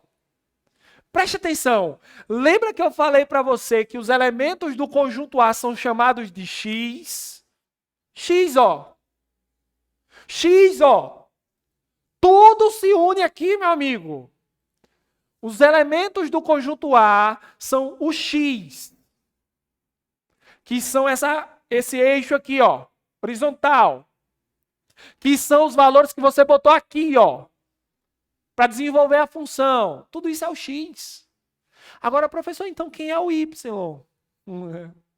Preste atenção. Lembra que eu falei para você que os elementos do conjunto A são chamados de x? X, ó. X, ó. Tudo se une aqui, meu amigo. Os elementos do conjunto A são o x, que são esse eixo aqui, ó, horizontal, que são os valores que você botou aqui, ó, para desenvolver a função. Tudo isso é o x. Agora, professor, então quem é o y?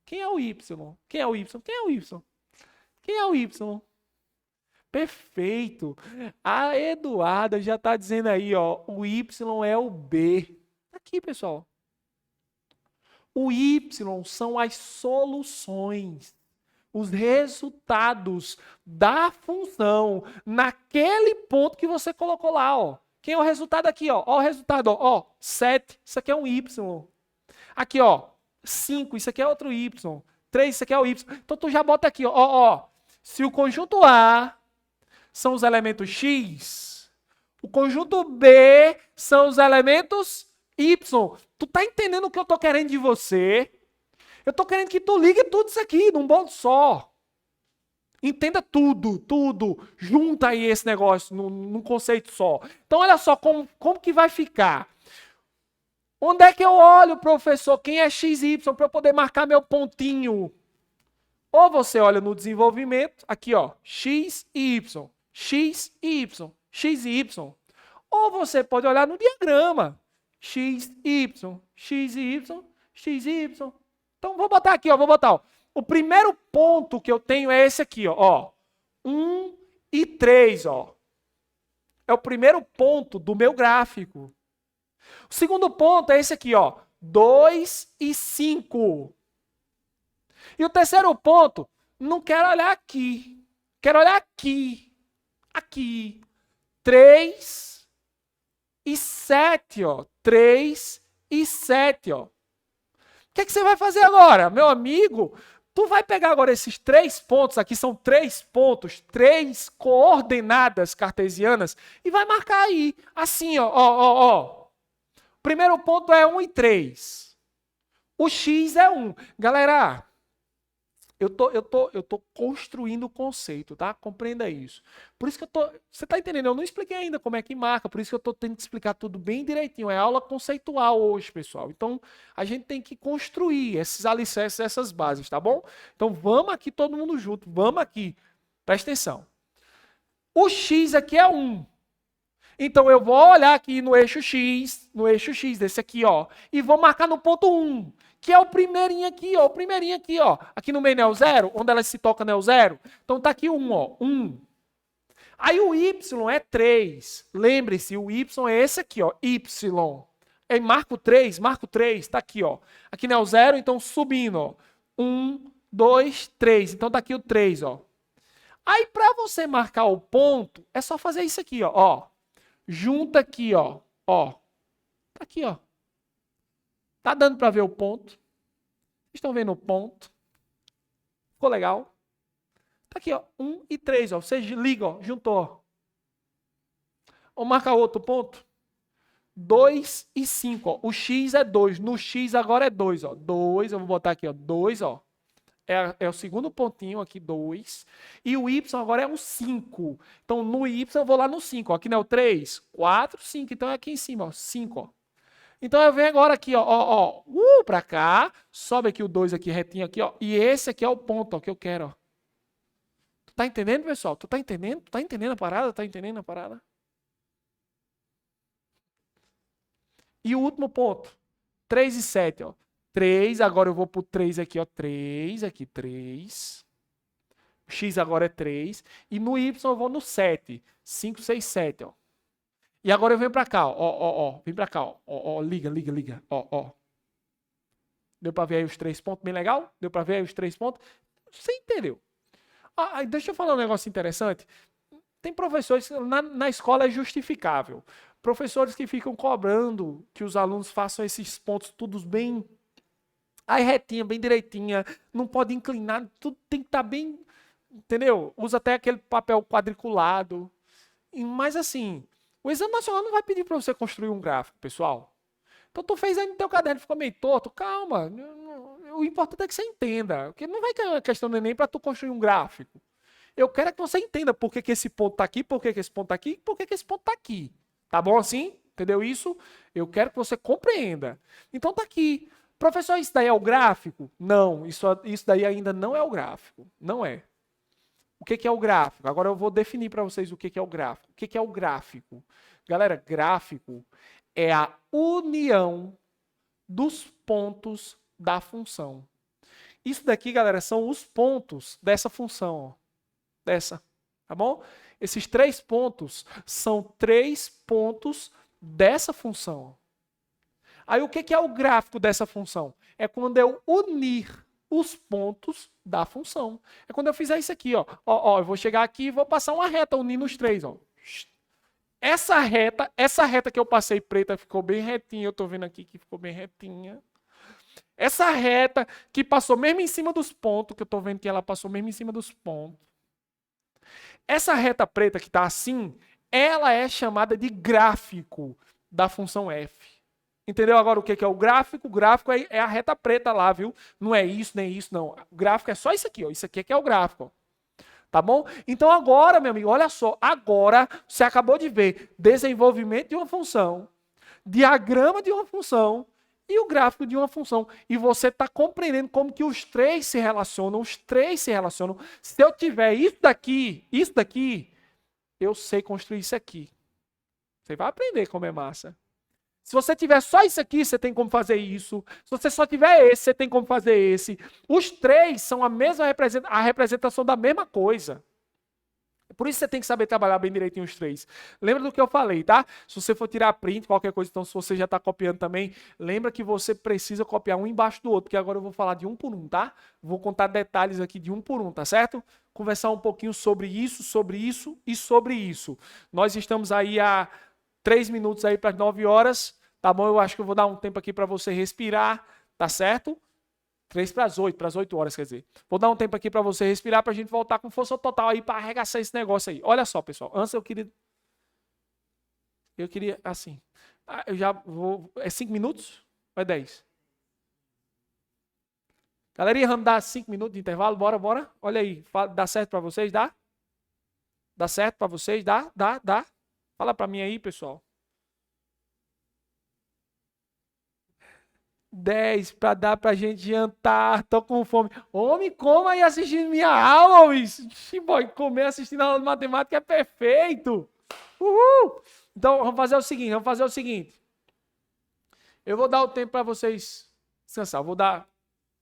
Quem é o y? Quem é o y? Quem é o y? Quem é o y? Perfeito. A Eduarda já está dizendo aí, ó, o y é o b. Aqui, pessoal. O y são as soluções, os resultados da função naquele ponto que você colocou lá, ó. Quem é o resultado aqui, ó? Ó o resultado, ó. 7, isso aqui é um y. Aqui, ó, 5, isso aqui é outro y. 3, isso aqui é o y. Então tu já bota aqui, ó. Se o conjunto A são os elementos x, o conjunto B são os elementos y. Tu tá entendendo o que eu tô querendo de você? Eu tô querendo que tu ligue tudo isso aqui num bolo só. Entenda tudo. Junta aí esse negócio num conceito só. Então, olha só como que vai ficar. Onde é que eu olho, professor? Quem é x e y para eu poder marcar meu pontinho? Ou você olha no desenvolvimento, aqui, ó, x e y. X e y. X e y. Ou você pode olhar no diagrama. X, Y, X, Y, X, Y. Então, vou botar aqui, ó. Ó. O primeiro ponto que eu tenho é esse aqui, ó. 1 e 3, ó. É o primeiro ponto do meu gráfico. O segundo ponto é esse aqui, ó. 2 e 5. E o terceiro ponto, não quero olhar aqui. Quero olhar aqui. Aqui. 3 e 7, ó. 3 e 7, ó. O que você vai fazer agora? Meu amigo, tu vai pegar agora esses 3 pontos, aqui são 3 pontos, 3 coordenadas cartesianas, e vai marcar aí, assim, ó. Primeiro ponto é 1 e 3. O x é 1. Galera, eu tô construindo o conceito, tá? Compreenda isso. Por isso que você tá entendendo? Eu não expliquei ainda como é que marca, por isso que eu tô tendo que explicar tudo bem direitinho. É aula conceitual hoje, pessoal. Então, a gente tem que construir esses alicerces, essas bases, tá bom? Então, vamos aqui todo mundo junto. Vamos aqui. Presta atenção. O x aqui é 1. Então, eu vou olhar aqui no eixo x desse aqui, ó, e vou marcar no ponto 1, que é o primeirinho aqui, ó. Aqui no meio não é o 0, onde ela se toca não é o 0. Então, tá aqui 1, ó, 1. Aí o y é 3. Lembre-se, o y é esse aqui, ó, y. Aí marco 3, tá aqui, ó. Aqui não é o 0, então subindo, ó. 1, 2, 3. Então, tá aqui o 3, ó. Aí, para você marcar o ponto, é só fazer isso aqui, ó. Junta aqui, ó. Tá aqui, ó. Tá dando para ver o ponto? Vocês estão vendo o ponto? Ficou legal? Tá aqui, ó. 1 e 3, ó. Você liga, ó. Juntou, ó. Vamos marcar outro ponto? 2 e 5, ó. O x é 2. No x agora é 2, ó. 2, eu vou botar aqui, ó. 2, ó. É o segundo pontinho aqui, 2. E o y agora é um 5. Então, no y eu vou lá no 5. Ó. Aqui não é o 3, 4, 5. Então, é aqui em cima, ó, 5. Ó. Então, eu venho agora aqui, ó. Pra cá. Sobe aqui o 2 aqui, retinho aqui, ó. E esse aqui é o ponto, ó, que eu quero, ó. Tu tá entendendo, pessoal? Tu tá entendendo? Tu tá entendendo a parada? Tá entendendo a parada? E o último ponto. 3 e 7, ó. 3, agora eu vou pro 3 aqui, ó. 3, aqui, 3. O x agora é 3. E no y eu vou no 7. 5, 6, 7, ó. E agora eu venho pra cá, ó. Vem pra cá, ó. Liga. Ó. Deu pra ver aí os 3 pontos? Bem legal? Deu pra ver aí os 3 pontos? Você entendeu? Deixa eu falar um negócio interessante. Tem professores que na escola é justificável. Professores que ficam cobrando que os alunos façam esses pontos todos bem Aí retinha, bem direitinha, não pode inclinar, tudo tem que estar bem, entendeu? Usa até aquele papel quadriculado. Mas assim, o Exame Nacional não vai pedir para você construir um gráfico, pessoal. Então tu fez aí no teu caderno, ficou meio torto, calma. O importante é que você entenda, porque não vai cair uma questão do Enem para tu construir um gráfico. Eu quero é que você entenda por que, que esse ponto tá aqui, por que, que esse ponto tá aqui, por que, que esse ponto tá aqui. Tá bom assim? Entendeu isso? Eu quero que você compreenda. Então tá aqui. Professor, isso daí é o gráfico? Não, isso daí ainda não é o gráfico. Não é. O que, que é o gráfico? Agora eu vou definir para vocês o que, que é o gráfico. O que, que é o gráfico? Galera, gráfico é a união dos pontos da função. Isso daqui, galera, são os pontos dessa função. Ó. Dessa. Tá bom? Esses 3 pontos são 3 pontos dessa função. Aí o que é o gráfico dessa função? É quando eu unir os pontos da função. É quando eu fizer isso aqui, ó. Eu vou chegar aqui e vou passar uma reta unindo os 3, ó. Essa reta que eu passei preta ficou bem retinha, eu tô vendo aqui que ficou bem retinha. Essa reta que passou mesmo em cima dos pontos, que eu tô vendo que ela passou mesmo em cima dos pontos. Essa reta preta que tá assim, ela é chamada de gráfico da função f. Entendeu agora o que é o gráfico? O gráfico é a reta preta lá, viu? Não é isso, nem isso, não. O gráfico é só isso aqui, ó. Isso aqui é que é o gráfico, ó. Tá bom? Então agora, meu amigo, olha só. Agora você acabou de ver desenvolvimento de uma função, diagrama de uma função e o gráfico de uma função. E você está compreendendo como que os 3 se relacionam. Os 3 se relacionam. Se eu tiver isso daqui, eu sei construir isso aqui. Você vai aprender como é massa. Se você tiver só isso aqui, você tem como fazer isso. Se você só tiver esse, você tem como fazer esse. Os 3 são a representação da mesma coisa. Por isso você tem que saber trabalhar bem direitinho os 3. Lembra do que eu falei, tá? Se você for tirar print, qualquer coisa, então se você já está copiando também, lembra que você precisa copiar um embaixo do outro, porque agora eu vou falar de um por um, tá? Vou contar detalhes aqui de um por um, tá certo? Conversar um pouquinho sobre isso e sobre isso. Nós estamos aí há 3 minutos aí para as 9 horas, tá bom? Eu acho que eu vou dar um tempo aqui para você respirar, tá certo? 3 para as 8 horas, quer dizer. Vou dar um tempo aqui para você respirar, para a gente voltar com força total aí para arregaçar esse negócio aí. Olha só, pessoal. Antes eu queria assim. Eu já vou. É 5 minutos? Ou é 10? Galerinha, vamos dar 5 minutos de intervalo? Bora, bora. Olha aí. Dá certo para vocês? Dá? Dá certo para vocês? Dá? Dá? Dá? Fala para mim aí, pessoal. 10 para dar pra gente jantar. Tô com fome. Homem, coma aí assistindo minha aula, homem. Boy, comer assistindo a aula de matemática é perfeito. Uhul! Então, vamos fazer o seguinte. Eu vou dar o tempo para vocês descansar. Eu vou dar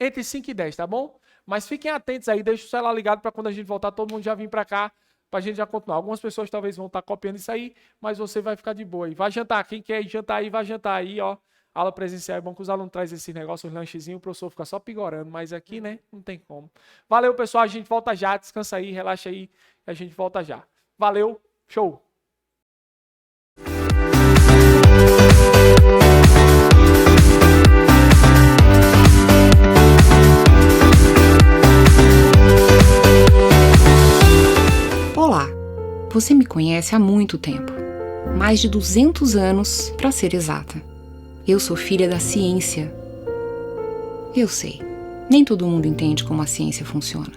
entre 5 e 10, tá bom? Mas fiquem atentos aí, deixa o celular ligado para quando a gente voltar, todo mundo já vir para cá, pra gente já continuar. Algumas pessoas talvez vão estar copiando isso aí, mas você vai ficar de boa aí. Vai jantar, quem quer ir jantar aí, vai jantar aí, ó. Aula presencial é bom que os alunos trazem esse negócio, os lanchezinhos, o professor fica só pigorando, mas aqui, né, não tem como. Valeu, pessoal, a gente volta já, descansa aí, relaxa aí, a gente volta já. Valeu, show! Olá, você me conhece há muito tempo, mais de 200 anos para ser exata. Eu sou filha da ciência. Eu sei, nem todo mundo entende como a ciência funciona.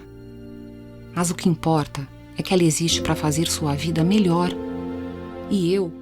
Mas o que importa é que ela existe para fazer sua vida melhor. E eu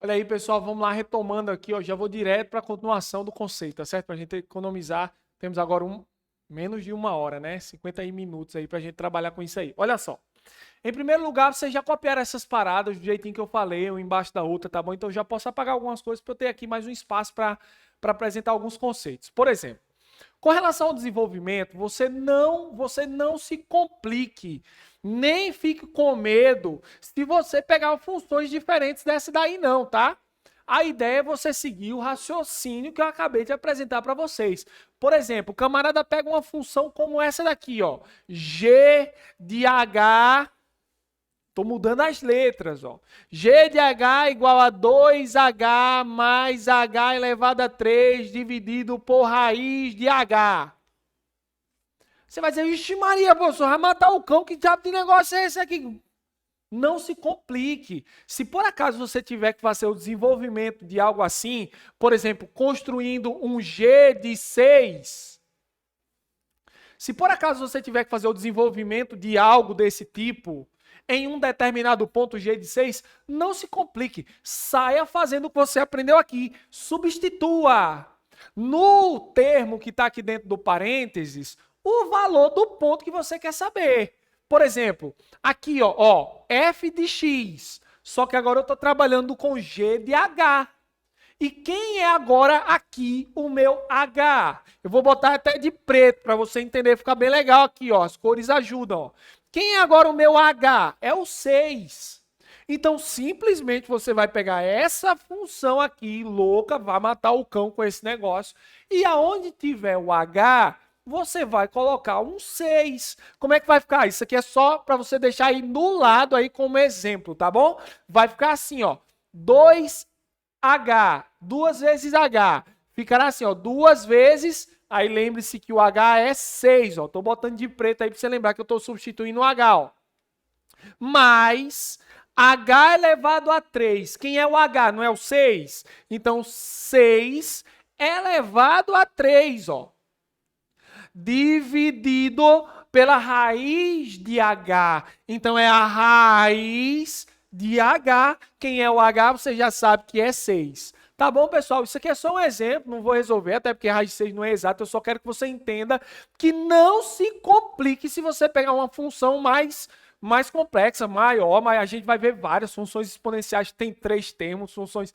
Olha aí, pessoal, vamos lá retomando aqui, ó, já vou direto para a continuação do conceito, tá certo? Para a gente economizar, temos agora menos de 1 hora, né? 50 minutos aí para a gente trabalhar com isso aí. Olha só. Em primeiro lugar, vocês já copiaram essas paradas do jeitinho que eu falei, um embaixo da outra, tá bom? Então eu já posso apagar algumas coisas para eu ter aqui mais um espaço para apresentar alguns conceitos. Por exemplo, com relação ao desenvolvimento, você não se complique, nem fique com medo se você pegar funções diferentes dessa daí não, tá? A ideia é você seguir o raciocínio que eu acabei de apresentar para vocês. Por exemplo, o camarada pega uma função como essa daqui, ó, G de H. Estou mudando as letras, ó. G de H igual a 2H mais H elevado a 3 dividido por raiz de H. Você vai dizer, ixi Maria, professor, vai matar o cão, que diabo de negócio é esse aqui? Não se complique. Se por acaso você tiver que fazer o desenvolvimento de algo assim, por exemplo, construindo um G de 6. Se por acaso você tiver que fazer o desenvolvimento de algo desse tipo, em um determinado ponto G de 6, não se complique. Saia fazendo o que você aprendeu aqui. Substitua no termo que está aqui dentro do parênteses o valor do ponto que você quer saber. Por exemplo, aqui, ó, f de x. Só que agora eu estou trabalhando com G de H. E quem é agora aqui o meu H? Eu vou botar até de preto para você entender, ficar bem legal aqui, ó. As cores ajudam, ó. Quem é agora o meu H? É o 6. Então, simplesmente você vai pegar essa função aqui, louca, vai matar o cão com esse negócio. E aonde tiver o H, você vai colocar um 6. Como é que vai ficar? Isso aqui é só para você deixar aí no lado aí como exemplo, tá bom? Vai ficar assim, ó. 2H, 2 vezes H. Ficará assim, ó, 2 vezes. Aí lembre-se que o H é 6, ó. Tô botando de preto aí para você lembrar que eu tô substituindo o H, ó. Mais H elevado a 3. Quem é o H? Não é o 6? Então, 6 elevado a 3, ó. Dividido pela raiz de H. Então, é a raiz de H. Quem é o H, você já sabe que é 6. Tá bom, pessoal? Isso aqui é só um exemplo, não vou resolver, até porque a raiz de 6 não é exata, eu só quero que você entenda que não se complique se você pegar uma função mais complexa, maior, mas a gente vai ver várias funções exponenciais, tem 3 termos, funções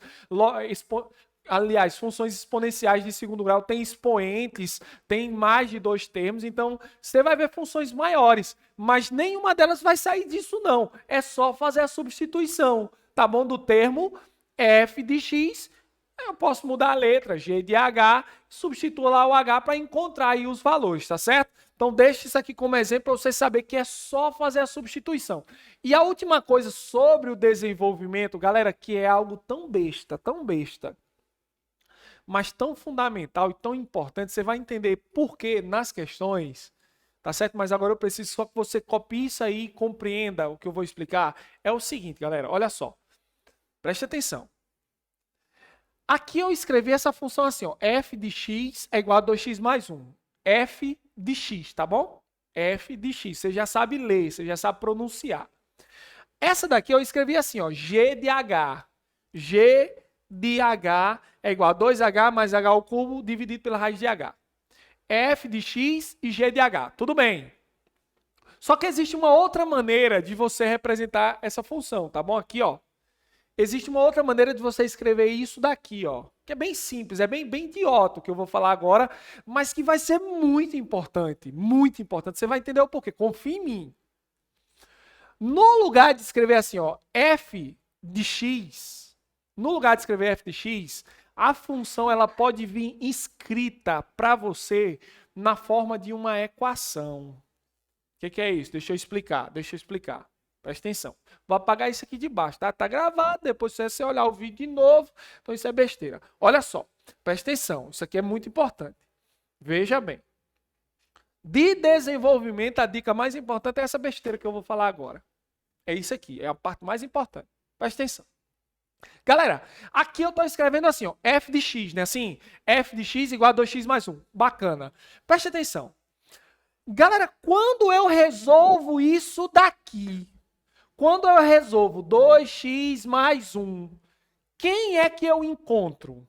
exponenciais de segundo grau tem expoentes, tem mais de 2 termos, então você vai ver funções maiores, mas nenhuma delas vai sair disso não, é só fazer a substituição, tá bom? Do termo f de x, eu posso mudar a letra, g de h, substitua lá o h para encontrar aí os valores, tá certo? Então deixe isso aqui como exemplo para você saber que é só fazer a substituição. E a última coisa sobre o desenvolvimento, galera, que é algo tão besta, mas tão fundamental e tão importante, você vai entender por que nas questões, tá certo? Mas agora eu preciso só que você copie isso aí e compreenda o que eu vou explicar. É o seguinte, galera, olha só, preste atenção. Aqui eu escrevi essa função assim, ó, f de x é igual a 2x mais 1. F de x, tá bom? F de x, você já sabe ler, você já sabe pronunciar. Essa daqui eu escrevi assim, ó, g de h. G de h é igual a 2h mais h ao cubo dividido pela raiz de h. F de x e g de h, tudo bem. Só que existe uma outra maneira de você representar essa função, tá bom? Aqui, ó. Existe uma outra maneira de você escrever isso daqui, ó, que é bem simples, é bem idiota o que eu vou falar agora, mas que vai ser muito importante, muito importante. Você vai entender o porquê, confia em mim. No lugar de escrever assim, ó, f de x, no lugar de escrever f de x, a função ela pode vir escrita para você na forma de uma equação. O que é isso? Deixa eu explicar. Presta atenção. Vou apagar isso aqui de baixo, tá? Tá gravado, depois você olhar o vídeo de novo, então isso é besteira. Olha só, presta atenção, isso aqui é muito importante. Veja bem. De desenvolvimento, a dica mais importante é essa besteira que eu vou falar agora. É isso aqui, é a parte mais importante. Presta atenção. Galera, aqui eu estou escrevendo assim, ó, f de x, né? Assim, f de x igual a 2x mais 1. Bacana. Presta atenção. Galera, quando eu resolvo isso daqui, quando eu resolvo 2x mais 1, Quem é que eu encontro?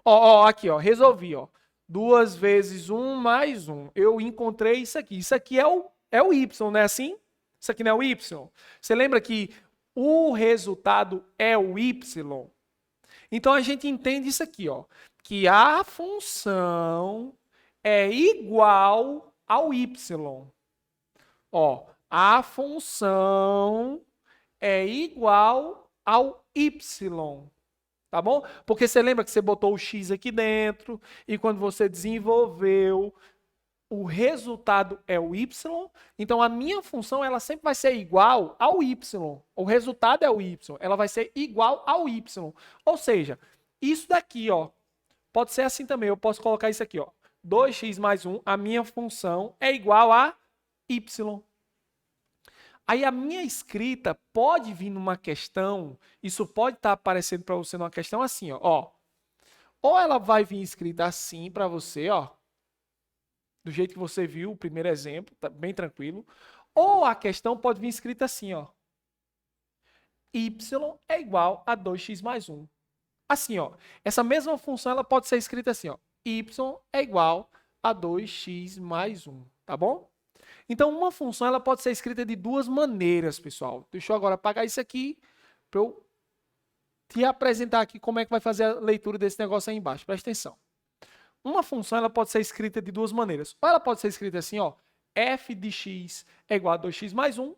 Ó, aqui, ó, resolvi, ó. 2 vezes 1 mais 1. Eu encontrei isso aqui. Isso aqui é o y, não é assim? Isso aqui não é o y. Você lembra que o resultado é o y? Então a gente entende isso aqui, ó, que a função é igual ao y. Ó, a função é igual ao y. Tá bom? Porque você lembra que você botou o x aqui dentro e quando você desenvolveu, o resultado é o y. Então a minha função ela sempre vai ser igual ao y. O resultado é o y. Ela vai ser igual ao y. Ou seja, isso daqui, ó, pode ser assim também. Eu posso colocar isso aqui, ó. 2x mais 1, a minha função é igual a y. Aí a minha escrita pode vir numa questão, isso pode estar aparecendo para você numa questão assim, ó. Ou ela vai vir escrita assim para você, ó, do jeito que você viu o primeiro exemplo, tá bem tranquilo. Ou a questão pode vir escrita assim, ó. Y é igual a 2x mais 1. Assim, ó, essa mesma função ela pode ser escrita assim, ó. Y é igual a 2x mais 1, tá bom? Então, uma função ela pode ser escrita de duas maneiras, pessoal. Deixa eu agora apagar isso aqui para eu te apresentar aqui como é que vai fazer a leitura desse negócio aí embaixo. Presta atenção. Uma função ela pode ser escrita de duas maneiras. Ou ela pode ser escrita assim, ó, f de x é igual a 2x mais 1.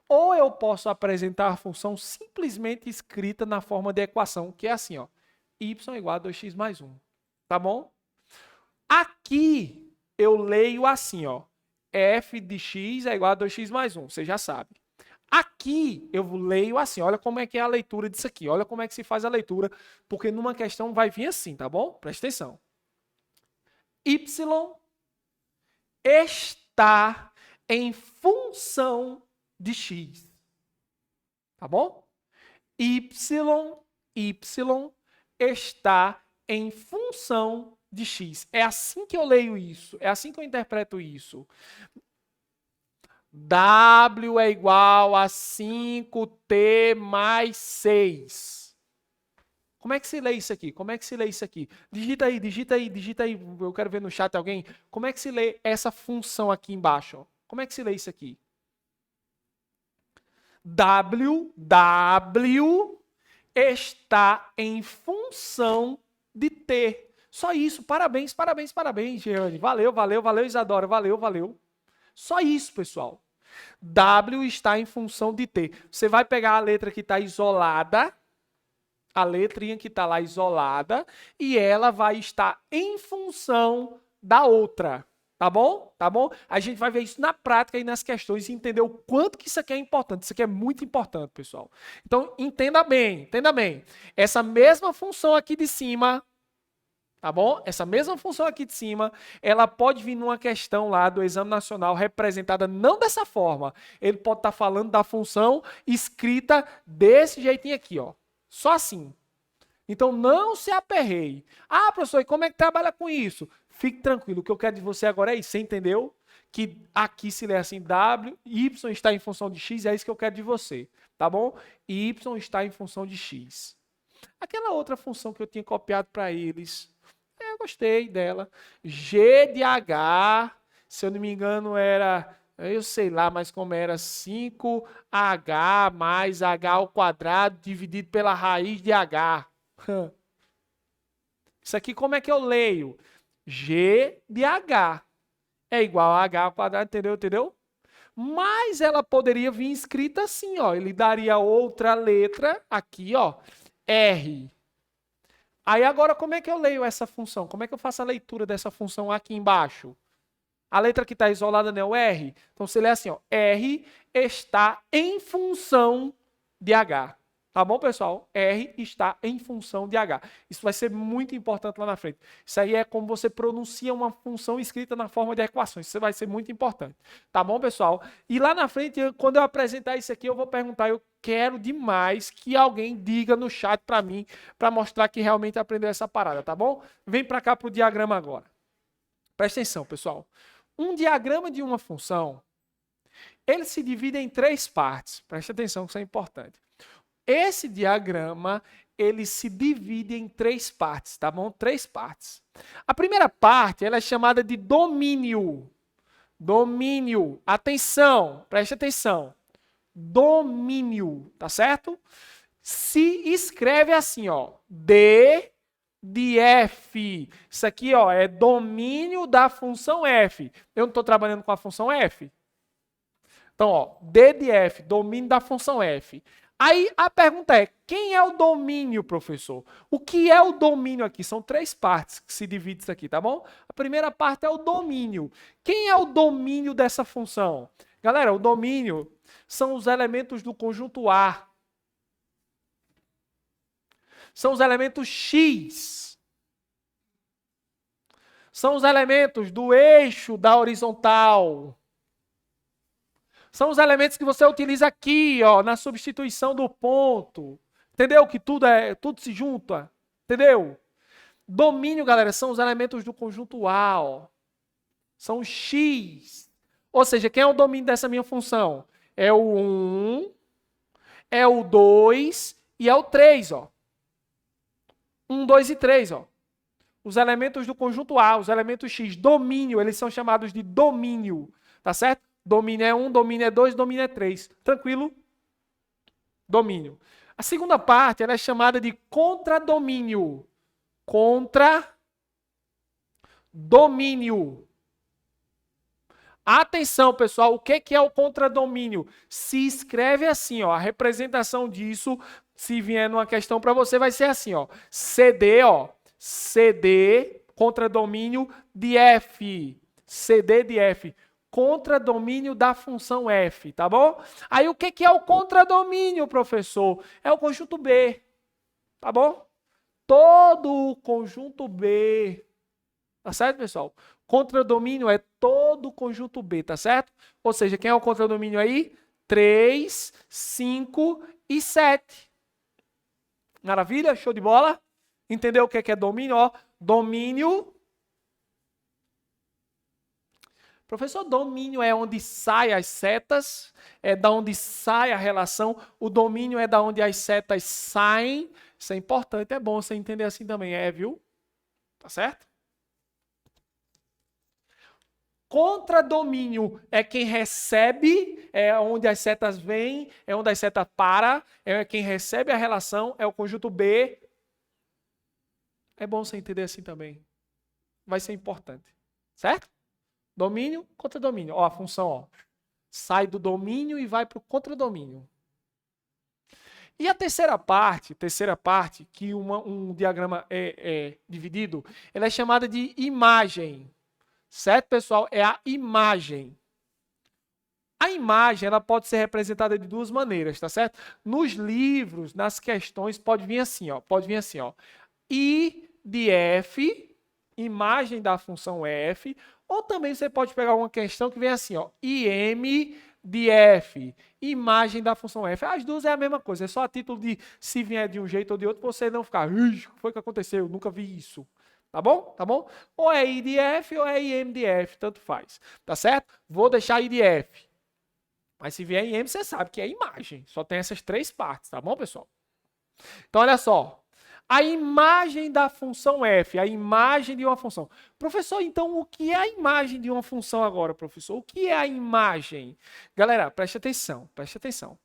Ou eu posso apresentar a função simplesmente escrita na forma de equação, que é assim, ó, y é igual a 2x mais 1. Tá bom? Aqui eu leio assim, ó. F de x é igual a 2x mais 1, você já sabe. Aqui eu leio assim, olha como é que é a leitura disso aqui, olha como é que se faz a leitura, porque numa questão vai vir assim, tá bom? Presta atenção. Y está em função de x, tá bom? Y está em função de x. É assim que eu leio isso, é assim que eu interpreto isso. W é igual a 5t mais 6. Como é que se lê isso aqui? Como é que se lê isso aqui? Digita aí. Eu quero ver no chat alguém. Como é que se lê essa função aqui embaixo? Como é que se lê isso aqui? W está em função de t. Só isso. Parabéns, Jeane. Valeu, Isadora. Valeu. Só isso, pessoal. W está em função de t. Você vai pegar a letra que está isolada, a letrinha que está lá isolada, e ela vai estar em função da outra. Tá bom? Tá bom? A gente vai ver isso na prática e nas questões e entender o quanto que isso aqui é importante. Isso aqui é muito importante, pessoal. Então, entenda bem. Essa mesma função aqui de cima, tá bom? Essa mesma função aqui de cima, ela pode vir numa questão lá do Exame Nacional representada não dessa forma. Ele pode estar falando da função escrita desse jeitinho aqui, ó. Só assim. Então, não se aperreie. Ah, professor, e como é que trabalha com isso? Fique tranquilo. O que eu quero de você agora é isso. Você entendeu? Que aqui se lê assim, y está em função de x, é isso que eu quero de você. Tá bom? Y está em função de x. Aquela outra função que eu tinha copiado para eles, eu gostei dela. G de H, se eu não me engano, era, eu sei lá, mas como era 5H mais H ao quadrado dividido pela raiz de H. Isso aqui como é que eu leio? G de H é igual a H ao quadrado, entendeu? Mas ela poderia vir escrita assim, ó. Ele daria outra letra aqui, ó, R. Aí agora como é que eu leio essa função? Como é que eu faço a leitura dessa função aqui embaixo? A letra que está isolada não é o R? Então você lê assim, ó, R está em função de H. Tá bom, pessoal? R está em função de H. Isso vai ser muito importante lá na frente. Isso aí é como você pronuncia uma função escrita na forma de equações. Isso vai ser muito importante. Tá bom, pessoal? E lá na frente, quando eu apresentar isso aqui, eu vou perguntar, eu quero demais que alguém diga no chat para mim, para mostrar que realmente aprendeu essa parada, tá bom? Vem para cá para o diagrama agora. Presta atenção, pessoal. Um diagrama de uma função, ele se divide em 3 partes. Presta atenção que isso é importante. Esse diagrama, ele se divide em 3 partes, tá bom? 3 partes. A primeira parte, ela é chamada de domínio. Domínio. Atenção, preste atenção. Domínio, tá certo? Se escreve assim, ó, D de F. Isso aqui, ó, é domínio da função F. Eu não estou trabalhando com a função F. Então, ó, D de F, domínio da função F. Aí a pergunta é, quem é o domínio, professor? O que é o domínio aqui? São 3 partes que se divide isso aqui, tá bom? A primeira parte é o domínio. Quem é o domínio dessa função? Galera, o domínio são os elementos do conjunto A. São os elementos X. São os elementos do eixo da horizontal. São os elementos que você utiliza aqui, ó, na substituição do ponto. Entendeu? Que tudo se junta. Entendeu? Domínio, galera, são os elementos do conjunto A, ó. São X. Ou seja, quem é o domínio dessa minha função? É o 1, é o 2 e é o 3, ó. 1, 2 e 3, ó. Os elementos do conjunto A, os elementos X, domínio, eles são chamados de domínio, tá certo? Domínio é 1, domínio é 2, domínio é 3. Tranquilo? Domínio. A segunda parte, ela é chamada de contradomínio. Contradomínio. Atenção, pessoal, o que é o contradomínio? Se escreve assim, ó, a representação disso, se vier numa questão para você, vai ser assim, ó, CD, ó, CD, contradomínio de F, CD de F, contradomínio da função F, tá bom? Aí o que é o contradomínio, professor? É o conjunto B, tá bom? Todo o conjunto B, tá certo, pessoal? Contradomínio é todo o conjunto B, tá certo? Ou seja, quem é o contradomínio aí? 3, 5 e 7. Maravilha? Show de bola? Entendeu o que é domínio? Ó, domínio. Professor, domínio é onde saem as setas, é da onde sai a relação. O domínio é da onde as setas saem. Isso é importante, é bom você entender assim também, viu? Tá certo? Contradomínio é quem recebe, é onde as setas vêm, é onde as setas param, é quem recebe a relação, é o conjunto B. É bom você entender assim também. Vai ser importante. Certo? Domínio, contradomínio. Ó, a função, ó, sai do domínio e vai para o contradomínio. E a terceira parte, que um diagrama é dividido, ela é chamada de imagem. Certo, pessoal? É a imagem. A imagem, ela pode ser representada de 2 maneiras, tá certo? Nos livros, nas questões, pode vir assim, ó. I de F, imagem da função F, ou também você pode pegar uma questão que vem assim, ó. IM de F, imagem da função F. As duas é a mesma coisa, é só a título de se vier de um jeito ou de outro, você não ficar, o que foi que aconteceu? Eu nunca vi isso. Tá bom? Tá bom? Ou é I de F ou é IM de F, tanto faz. Tá certo? Vou deixar I de F. Mas se vier IM, você sabe que é imagem. Só tem essas 3 partes, tá bom, pessoal? Então, olha só. A imagem da função F, a imagem de uma função. Professor, então o que é a imagem de uma função agora, professor? O que é a imagem? Galera, preste atenção, preste atenção.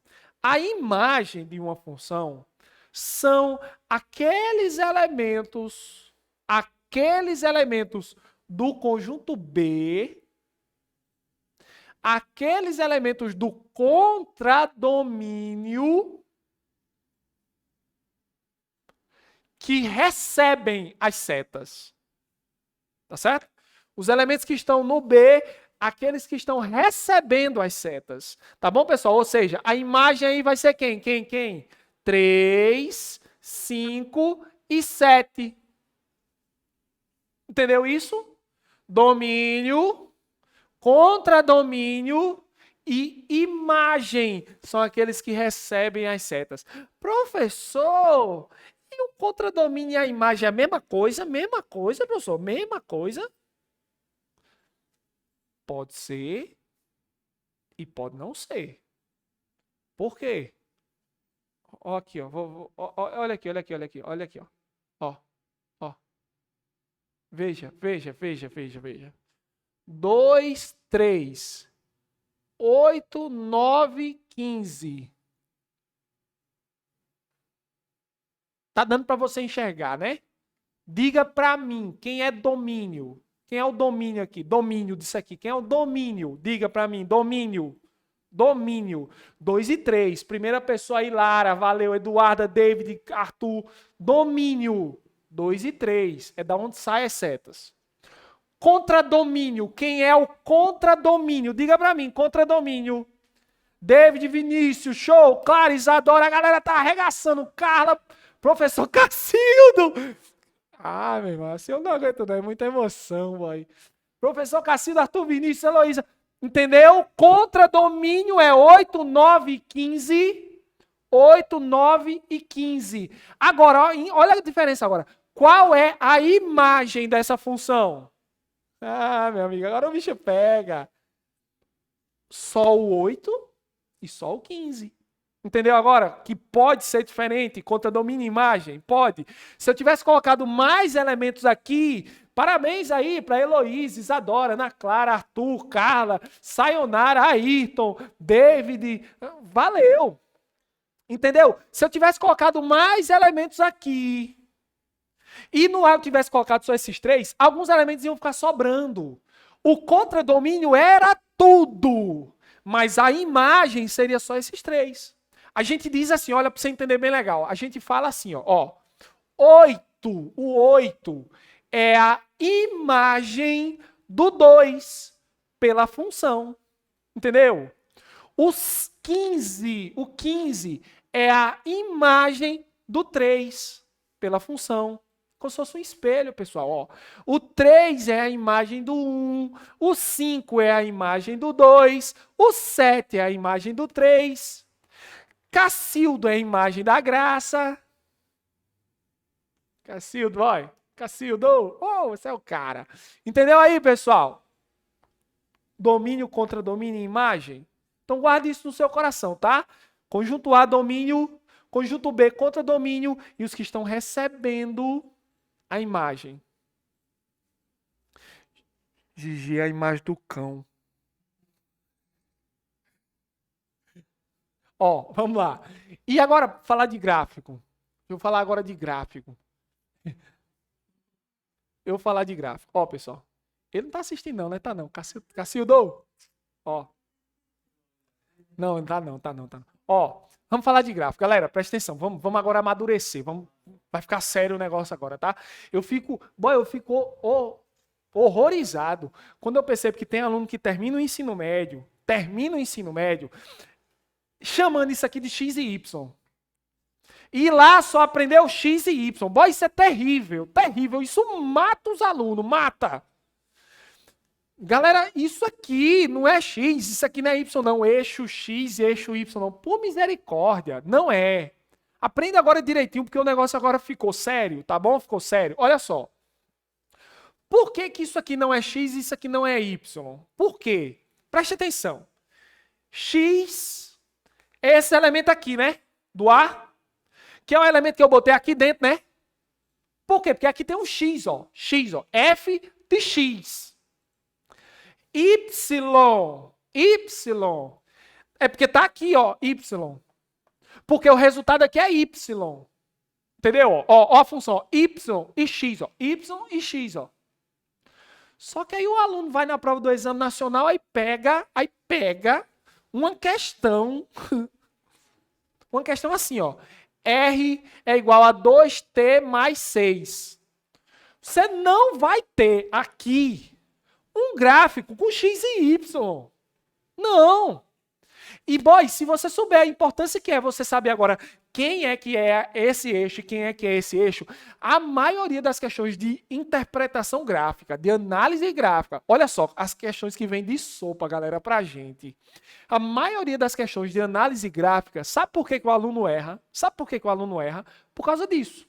A imagem de uma função são aqueles elementos do conjunto B, aqueles elementos do contradomínio que recebem as setas. Tá certo? Os elementos que estão no B, aqueles que estão recebendo as setas. Tá bom, pessoal? Ou seja, a imagem aí vai ser quem? Quem? 3, 5 e 7. Entendeu isso? Domínio, contradomínio e imagem são aqueles que recebem as setas. Professor, e o contradomínio e a imagem é a mesma coisa? Mesma coisa, professor? Mesma coisa? Pode ser e pode não ser. Por quê? Ó aqui, ó. Olha aqui, olha aqui, olha aqui, olha aqui, ó. Ó, ó. Veja. 2, 3, 8, 9, 15. Tá dando para você enxergar, né? Diga para mim, quem é domínio? Quem é o domínio aqui? Domínio disso aqui. Quem é o domínio? Diga para mim, domínio. Domínio. 2 e 3. Primeira pessoa aí, Lara. Valeu, Eduarda, David, Arthur. Domínio. 2 e 3. É da onde saem as setas. Contradomínio. Quem é o contradomínio? Diga para mim, contradomínio. David, Vinícius, show. Clara, Isadora, a galera tá arregaçando. Carla, professor Cacildo. Ah, meu irmão, assim eu não aguento não, é muita emoção, boy. Professor Cacildo, Arthur, Vinícius, Heloísa. Entendeu? Contradomínio é 8, 9 e 15. 8, 9 e 15. Agora, olha a diferença agora. Qual é a imagem dessa função? Ah, meu amigo, agora o bicho pega. Só o 8 e só o 15. Entendeu agora? Que pode ser diferente, contradomínio e imagem? Pode. Se eu tivesse colocado mais elementos aqui, parabéns aí para Heloísa, Isadora, Ana Clara, Arthur, Carla, Sayonara, Ayrton, David, valeu. Entendeu? Se eu tivesse colocado mais elementos aqui, e no A eu tivesse colocado só esses 3, alguns elementos iam ficar sobrando. O contradomínio era tudo, mas a imagem seria só esses 3. A gente diz assim, olha, para você entender bem legal. A gente fala assim, ó. 8, o 8 é a imagem do 2 pela função. Entendeu? O 15 é a imagem do 3 pela função. Como se fosse um espelho, pessoal. Ó. O 3 é a imagem do 1, o 5 é a imagem do 2, o 7 é a imagem do 3. Cacildo é a imagem da graça. Cacildo, vai. Cacildo, você é o cara. Entendeu aí, pessoal? Domínio contra domínio e imagem. Então guarde isso no seu coração, tá? Conjunto A, domínio. Conjunto B, contra domínio. E os que estão recebendo a imagem. Gigi é a imagem do cão. Ó, vamos lá. E agora, falar de gráfico. Eu vou falar agora de gráfico. Eu vou falar de gráfico. Ó, pessoal. Ele não tá assistindo não, né? Tá não. Cacildo. Ó. Não, tá não. Ó, vamos falar de gráfico. Galera, presta atenção. Vamos agora amadurecer. Vai ficar sério o negócio agora, tá? Eu fico horrorizado quando eu percebo que tem aluno que termina o ensino médio, chamando isso aqui de X e Y. E lá só aprendeu X e Y. Boy, isso é terrível, terrível. Isso mata os alunos, mata. Galera, isso aqui não é X, isso aqui não é Y não. Eixo X e eixo Y não. Por misericórdia, não é. Aprenda agora direitinho, porque o negócio agora ficou sério, tá bom? Ficou sério. Olha só. Por que que isso aqui não é X e isso aqui não é Y? Por quê? Preste atenção. X é esse elemento aqui, né? Do A. Que é o elemento que eu botei aqui dentro, né? Por quê? Porque aqui tem um X, ó. X, ó. F de X. Y. É porque tá aqui, ó. Y. Porque o resultado aqui é Y. Entendeu? Ó a função. Ó. Y e X, ó. Y e X, ó. Só que aí o aluno vai na prova do Exame Nacional, aí pega uma questão. Uma questão assim, ó. R é igual a 2t mais 6. Você não vai ter aqui um gráfico com x e y. Não. E, boy, se você souber a importância que é você saber agora quem é que é esse eixo e quem é que é esse eixo, a maioria das questões de interpretação gráfica, de análise gráfica, olha só, as questões que vêm de sopa, galera, pra gente. A maioria das questões de análise gráfica, sabe por que o aluno erra? Por causa disso.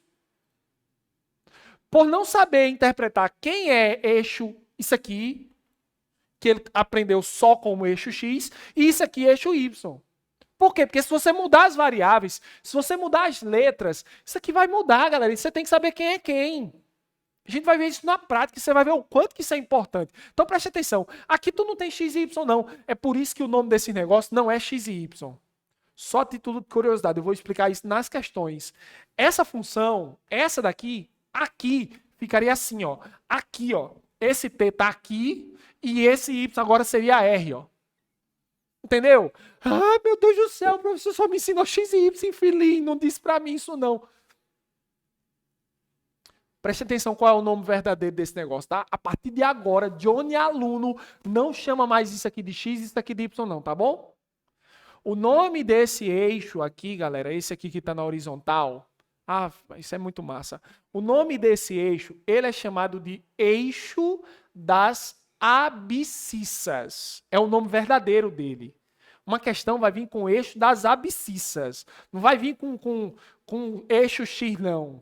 Por não saber interpretar quem é eixo, isso aqui, que ele aprendeu só como eixo X, e isso aqui eixo Y. Por quê? Porque se você mudar as variáveis, se você mudar as letras, isso aqui vai mudar, galera. E você tem que saber quem é quem. A gente vai ver isso na prática, você vai ver o quanto que isso é importante. Então preste atenção. Aqui tu não tem x e y, não. É por isso que o nome desse negócio não é x e y. Só a título de curiosidade, eu vou explicar isso nas questões. Essa função, essa daqui, aqui, ficaria assim, ó. Aqui, ó. Esse t tá aqui e esse y agora seria r, ó. Entendeu? Ah, meu Deus do céu, o professor só me ensinou x e y, filhinho, não disse pra mim isso não. Preste atenção qual é o nome verdadeiro desse negócio, tá? A partir de agora, Johnny aluno não chama mais isso aqui de x e isso aqui de y não, tá bom? O nome desse eixo aqui, galera, esse aqui que tá na horizontal, isso é muito massa. O nome desse eixo, ele é chamado de eixo das abscissas. É o nome verdadeiro dele. Uma questão vai vir com o eixo das abscissas. Não vai vir com eixo X, não.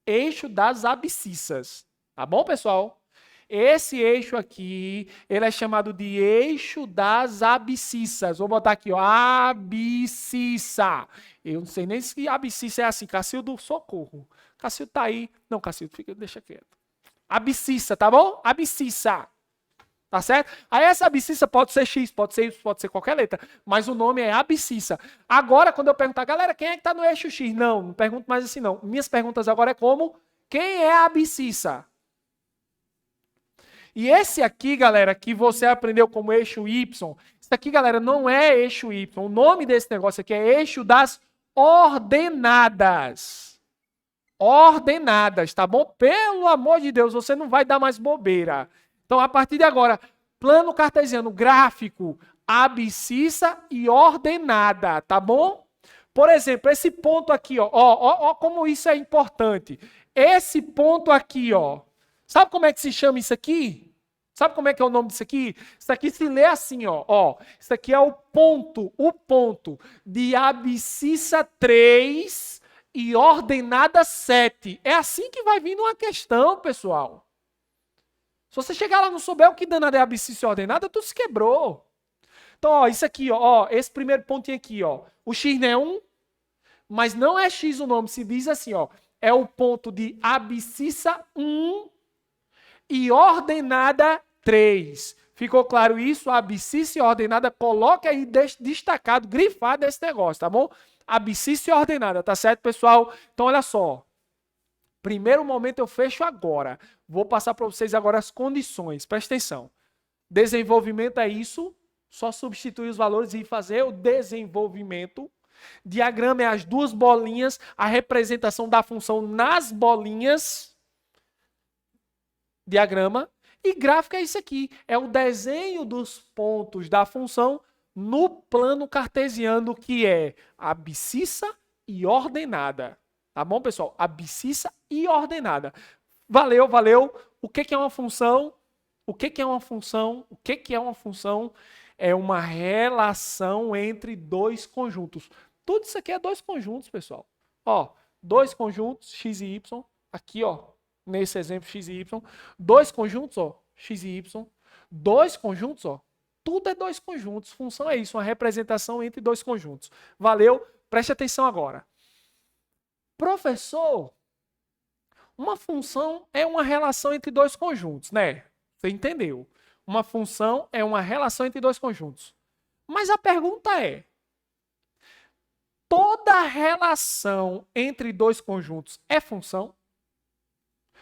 Eixo das abscissas. Tá bom, pessoal? Esse eixo aqui, ele é chamado de eixo das abscissas. Vou botar aqui, ó, abscissa. Eu não sei nem se abscissa é assim. Cacildo, socorro. Cacildo tá aí. Não, Cacildo, deixa quieto. Abscissa, tá bom? Abscissa. Tá certo? Aí essa abscissa pode ser X, pode ser Y, pode ser qualquer letra, mas o nome é abscissa. Agora, quando eu perguntar, galera, quem é que tá no eixo X? Não pergunto mais assim, não. Minhas perguntas agora é como, quem é a abscissa? E esse aqui, galera, que você aprendeu como eixo Y, isso aqui, galera, não é eixo Y. O nome desse negócio aqui é eixo das ordenadas. Ordenadas, tá bom? Pelo amor de Deus, você não vai dar mais bobeira. Então, a partir de agora, plano cartesiano, gráfico, abscissa e ordenada, tá bom? Por exemplo, esse ponto aqui, ó como isso é importante. Esse ponto aqui, ó, sabe como é que se chama isso aqui? Sabe como é que é o nome disso aqui? Isso aqui se lê assim, ó. Isso aqui é o ponto de abscissa 3 e ordenada 7. É assim que vai vir numa questão, pessoal. Se você chegar lá e não souber o que danada é abscissa e ordenada, tu se quebrou. Então, ó, isso aqui, ó, esse primeiro pontinho aqui, ó. O X não é 1, mas não é X o nome, se diz assim, ó. É o ponto de abscissa 1 e ordenada 3. Ficou claro isso? Abscissa e ordenada, coloca aí destacado, grifado esse negócio, tá bom? Abscissa e ordenada, tá certo, pessoal? Então, olha só. Primeiro momento eu fecho agora. Vou passar para vocês agora as condições. Presta atenção. Desenvolvimento é isso. Só substituir os valores e fazer o desenvolvimento. Diagrama é as duas bolinhas. A representação da função nas bolinhas. Diagrama. E gráfico é isso aqui. É o desenho dos pontos da função no plano cartesiano, que é abscissa e ordenada. Tá bom, pessoal? Abscissa e ordenada. Valeu, valeu. O que é uma função? O que é uma função? O que é uma função? É uma relação entre dois conjuntos. Tudo isso aqui é dois conjuntos, pessoal. Ó, dois conjuntos, x e y. Aqui, ó, nesse exemplo, x e y. Dois conjuntos, ó, x e y. Dois conjuntos, ó. Tudo é dois conjuntos. Função é isso, uma representação entre dois conjuntos. Valeu? Preste atenção agora. Professor, uma função é uma relação entre dois conjuntos, né? Você entendeu? Uma função é uma relação entre dois conjuntos. Mas a pergunta é, toda relação entre dois conjuntos é função?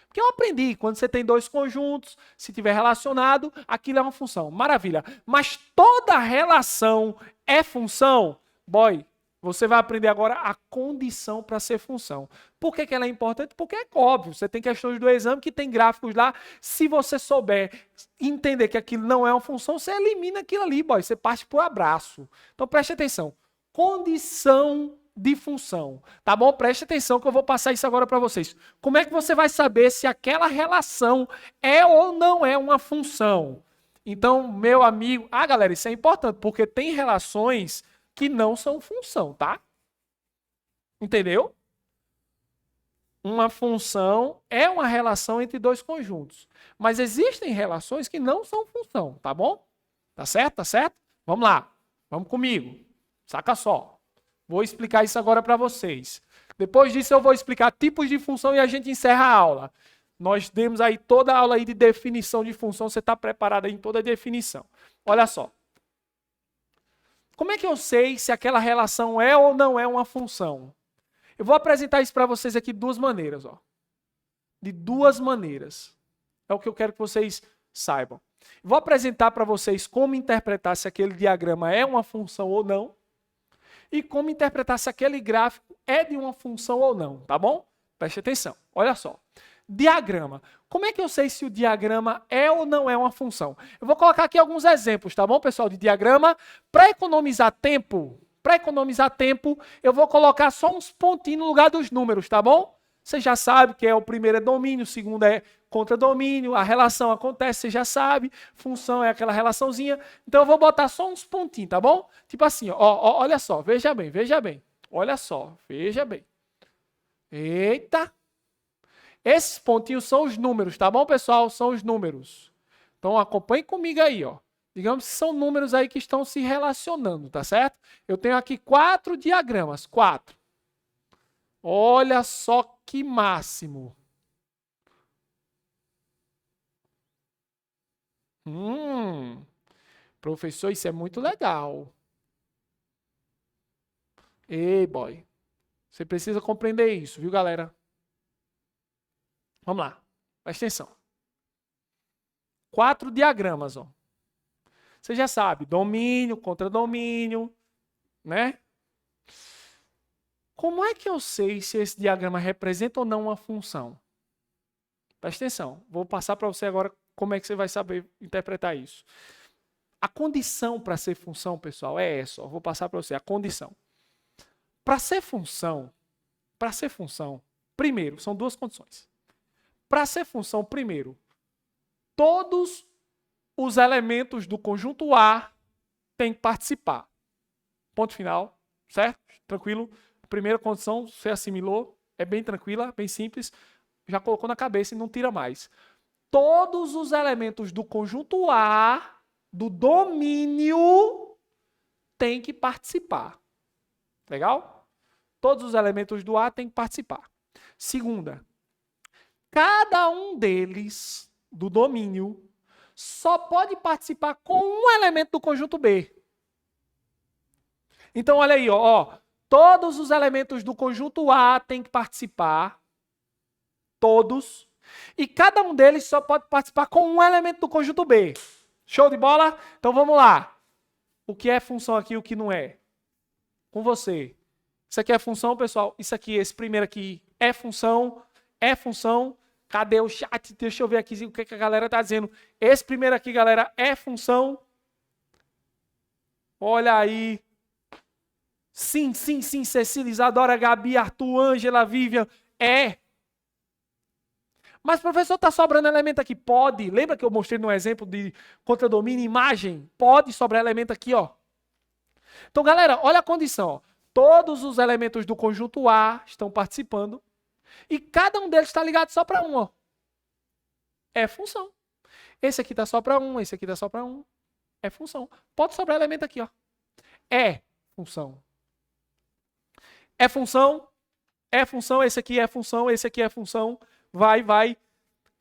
Porque eu aprendi, quando você tem dois conjuntos, se tiver relacionado, aquilo é uma função. Maravilha. Mas toda relação é função? Boy, você vai aprender agora a condição para ser função. Por que ela é importante? Porque é óbvio, você tem questões do exame que tem gráficos lá. Se você souber entender que aquilo não é uma função, você elimina aquilo ali, boy. Você parte para o abraço. Então preste atenção. Condição de função. Tá bom? Preste atenção que eu vou passar isso agora para vocês. Como é que você vai saber se aquela relação é ou não é uma função? Então, meu amigo... galera, isso é importante, porque tem relações que não são função, tá? Entendeu? Uma função é uma relação entre dois conjuntos. Mas existem relações que não são função, tá bom? Tá certo? Tá certo? Vamos lá. Vamos comigo. Saca só. Vou explicar isso agora para vocês. Depois disso eu vou explicar tipos de função e a gente encerra a aula. Nós demos aí toda a aula aí de definição de função. Você está preparado aí em toda a definição. Olha só. Como é que eu sei se aquela relação é ou não é uma função? Eu vou apresentar isso para vocês aqui de duas maneiras. Ó. De duas maneiras. É o que eu quero que vocês saibam. Vou apresentar para vocês como interpretar se aquele diagrama é uma função ou não. E como interpretar se aquele gráfico é de uma função ou não, tá bom? Preste atenção. Olha só. Diagrama. Como é que eu sei se o diagrama é ou não é uma função? Eu vou colocar aqui alguns exemplos, tá bom, pessoal, de diagrama. Para economizar tempo, eu vou colocar só uns pontinhos no lugar dos números, tá bom? Você já sabe que o primeiro é domínio, o segundo é contradomínio, a relação acontece, você já sabe, função é aquela relaçãozinha. Então eu vou botar só uns pontinhos, tá bom? Tipo assim, ó, olha só, veja bem. Olha só, veja bem. Eita! Esses pontinhos são os números, tá bom, pessoal? São os números. Então acompanhe comigo aí, ó. Digamos que são números aí que estão se relacionando, tá certo? Eu tenho aqui 4 diagramas, 4. Olha só que máximo. Professor, isso é muito legal. Ei, boy. Você precisa compreender isso, viu, galera? Vamos lá. Presta atenção. 4 diagramas, ó. Você já sabe, domínio, contradomínio, né? Como é que eu sei se esse diagrama representa ou não uma função? Presta atenção. Vou passar para você agora como é que você vai saber interpretar isso. A condição para ser função, pessoal, é essa. Ó. Vou passar para você a condição. Para ser função, primeiro, são 2 condições. Para ser função, primeiro, todos os elementos do conjunto A têm que participar. Ponto final, certo? Tranquilo? Primeira condição, você assimilou, é bem tranquila, bem simples, já colocou na cabeça e não tira mais. Todos os elementos do conjunto A, do domínio, têm que participar. Legal? Todos os elementos do A têm que participar. Segunda, cada um deles, do domínio, só pode participar com um elemento do conjunto B. Então, olha aí, ó. Todos os elementos do conjunto A têm que participar. Todos. E cada um deles só pode participar com um elemento do conjunto B. Show de bola? Então, vamos lá. O que é função aqui e o que não é? Com você. Isso aqui é função, pessoal. Isso aqui, esse primeiro aqui é função. É função. Cadê o chat? Deixa eu ver aqui o que a galera tá dizendo. Esse primeiro aqui, galera, é função. Olha aí. Sim, Cecília, Isadora, Gabi, Arthur, Ângela, Vivian. É. Mas, professor, tá sobrando elemento aqui? Pode. Lembra que eu mostrei no exemplo de contradomínio e imagem? Pode sobrar elemento aqui, ó. Então, galera, olha a condição. Ó. Todos os elementos do conjunto A estão participando. E cada um deles está ligado só para um, ó. É função. Esse aqui está só para um, esse aqui está só para um. É função. Pode sobrar elemento aqui, ó. É função. É função. É função. Esse aqui é função. Esse aqui é função. Vai.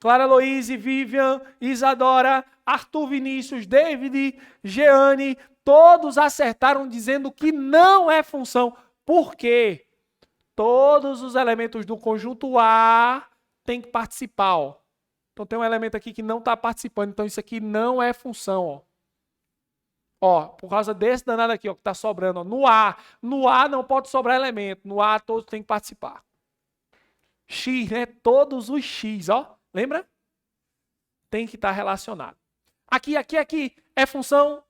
Clara Loise, Vivian, Isadora, Arthur Vinícius, David, Jeane, todos acertaram dizendo que não é função. Por quê? Todos os elementos do conjunto A têm que participar, ó. Então tem um elemento aqui que não está participando, então isso aqui não é função, ó. Ó, por causa desse danado aqui, ó, que está sobrando, ó. No A não pode sobrar elemento, no A todos têm que participar. X, né? Todos os X, ó. Lembra? Tem que estar relacionado. Aqui, é função.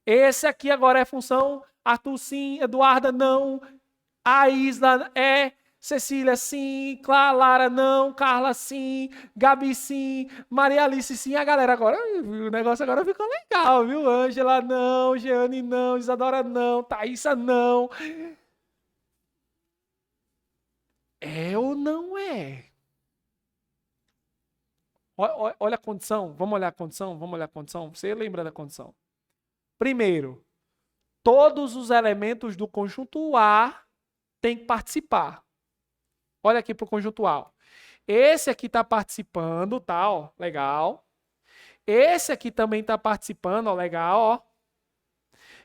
Esse aqui agora é função. Arthur sim, Eduarda não. A Isla é, Cecília sim, Clara não, Carla sim, Gabi sim, Maria Alice sim. A galera agora, o negócio agora ficou legal, viu? Ângela não, Jeane não, Isadora não, Thaísa não. É ou não é? Olha a condição, vamos olhar a condição? Você lembra da condição? Primeiro, Todos os elementos do conjunto A têm que participar. Olha aqui para o conjunto A. Esse aqui está participando, tá? Ó, legal. Esse aqui também está participando, ó, legal, ó.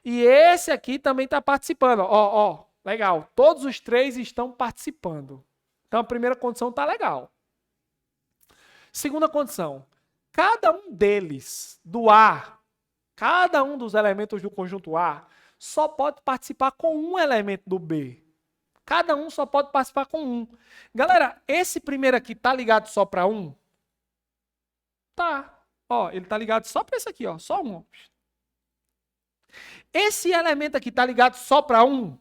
E esse aqui também está participando, ó, legal. Todos os três estão participando. Então a primeira condição está legal. Segunda condição, cada um deles, do A, cada um dos elementos do conjunto A, só pode participar com um elemento do B. Cada um só pode participar com um. Galera, esse primeiro aqui tá ligado só para um? Tá. Ó, ele tá ligado só para esse aqui, ó, só um. Esse elemento aqui tá ligado só para um?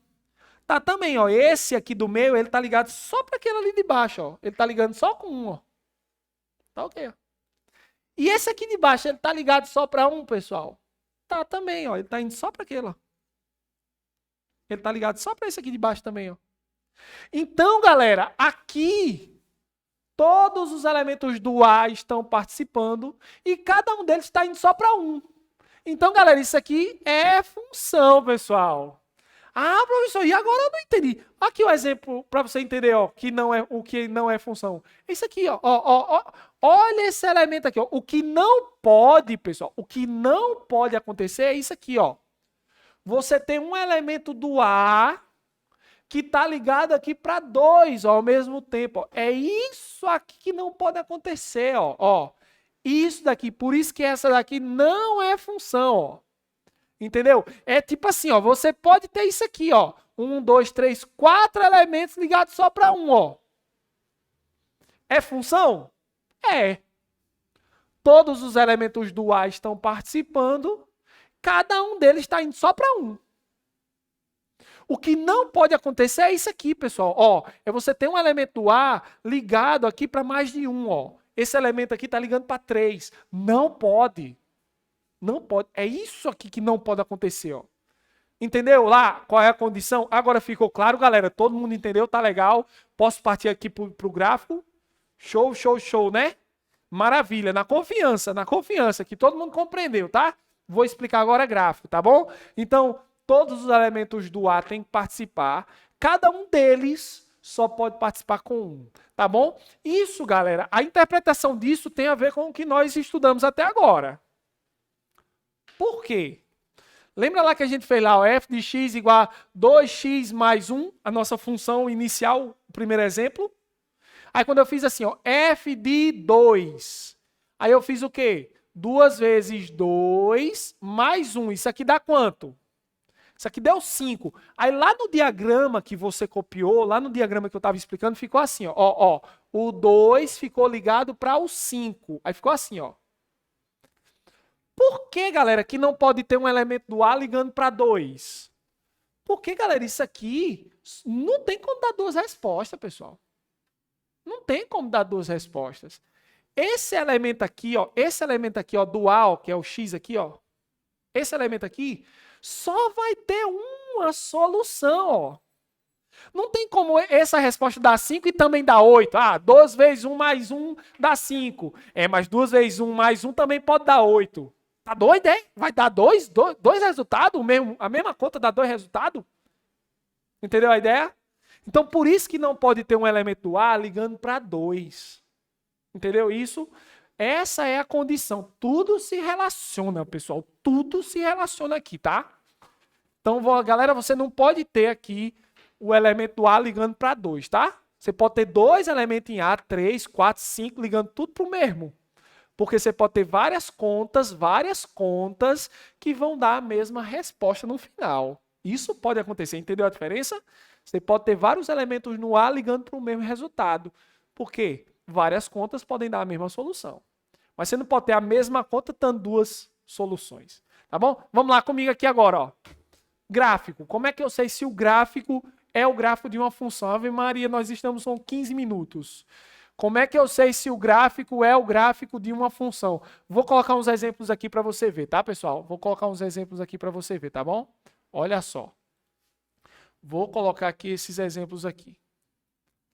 Tá também, ó. Esse aqui do meio, ele tá ligado só para aquele ali de baixo, ó. Ele tá ligando só com um, ó. Tá ok, ó. E esse aqui de baixo, ele tá ligado só para um, pessoal? Tá também, ó. Ele tá indo só para aquele, ó. Ele tá ligado só para esse aqui de baixo também, ó. Então, galera, aqui todos os elementos do A estão participando e cada um deles está indo só para um. Então, galera, isso aqui é função, pessoal. Ah, professor, e agora eu não entendi. Aqui o exemplo para você entender, ó, que não é, o que não é função. Isso aqui, ó, olha esse elemento aqui, ó. O que não pode, pessoal, o que não pode acontecer é isso aqui, ó. Você tem um elemento do A que está ligado aqui para 2 ao mesmo tempo. Ó. É isso aqui que não pode acontecer. Ó. Isso daqui, por isso que essa daqui não é função. Ó. Entendeu? É tipo assim, ó, você pode ter isso aqui, ó. 1, 2, 3, 4 elementos ligados só para um. Ó. É função? É. Todos os elementos do A estão participando, cada um deles está indo só para um. O que não pode acontecer é isso aqui, pessoal. Ó, é você ter um elemento do A ligado aqui para mais de um. Ó. Esse elemento aqui está ligando para 3. Não pode. Não pode. É isso aqui que não pode acontecer. Ó. Entendeu lá qual é a condição? Agora ficou claro, galera? Todo mundo entendeu? Tá legal? Posso partir aqui para o gráfico? Show, show, show, né? Maravilha. Na confiança, que todo mundo compreendeu, tá? Vou explicar agora gráfico, tá bom? Então, todos os elementos do A têm que participar. Cada um deles só pode participar com um, tá bom? Isso, galera, a interpretação disso tem a ver com o que nós estudamos até agora. Por quê? Lembra lá que a gente fez lá, o f de x igual a 2x mais 1, a nossa função inicial, o primeiro exemplo? Aí quando eu fiz assim, ó, f de 2, aí eu fiz o quê? 2 vezes 2 mais 1, isso aqui dá quanto? Isso aqui deu 5. Aí lá no diagrama que você copiou, lá no diagrama que eu estava explicando, ficou assim, ó. O 2 ficou ligado para o 5. Aí ficou assim, ó. Por que, galera, que não pode ter um elemento do A ligando para 2? Porque, galera, isso aqui não tem como dar duas respostas, pessoal. Não tem como dar duas respostas. Esse elemento aqui, ó, do A, ó, que é o x aqui, ó. Esse elemento aqui só vai ter uma solução, ó. Não tem como essa resposta dar 5 e também dar 8. Ah, 2 vezes 1 mais 1 dá 5. Mas 2 vezes 1 mais 1 também pode dar 8. Tá doido, é? Vai dar dois resultados? A mesma conta dá 2 resultados? Entendeu a ideia? Então, por isso que não pode ter um elemento do A ligando para 2. Entendeu isso? Essa é a condição. Tudo se relaciona, pessoal. Tudo se relaciona aqui, tá? Então, galera, você não pode ter aqui o elemento do A ligando para 2, tá? Você pode ter 2 elementos em A, 3, 4, 5, ligando tudo para o mesmo. Porque você pode ter várias contas que vão dar a mesma resposta no final. Isso pode acontecer. Entendeu a diferença? Você pode ter vários elementos no A ligando para o mesmo resultado. Por quê? Várias contas podem dar a mesma solução. Mas você não pode ter a mesma conta dando duas soluções. Tá bom? Vamos lá comigo aqui agora, ó. Gráfico. Como é que eu sei se o gráfico é o gráfico de uma função? Ave Maria, nós estamos com 15 minutos. Como é que eu sei se o gráfico é o gráfico de uma função? Vou colocar uns exemplos aqui para você ver, tá, pessoal? Vou colocar uns exemplos aqui para você ver, tá bom? Olha só. Vou colocar aqui esses exemplos aqui.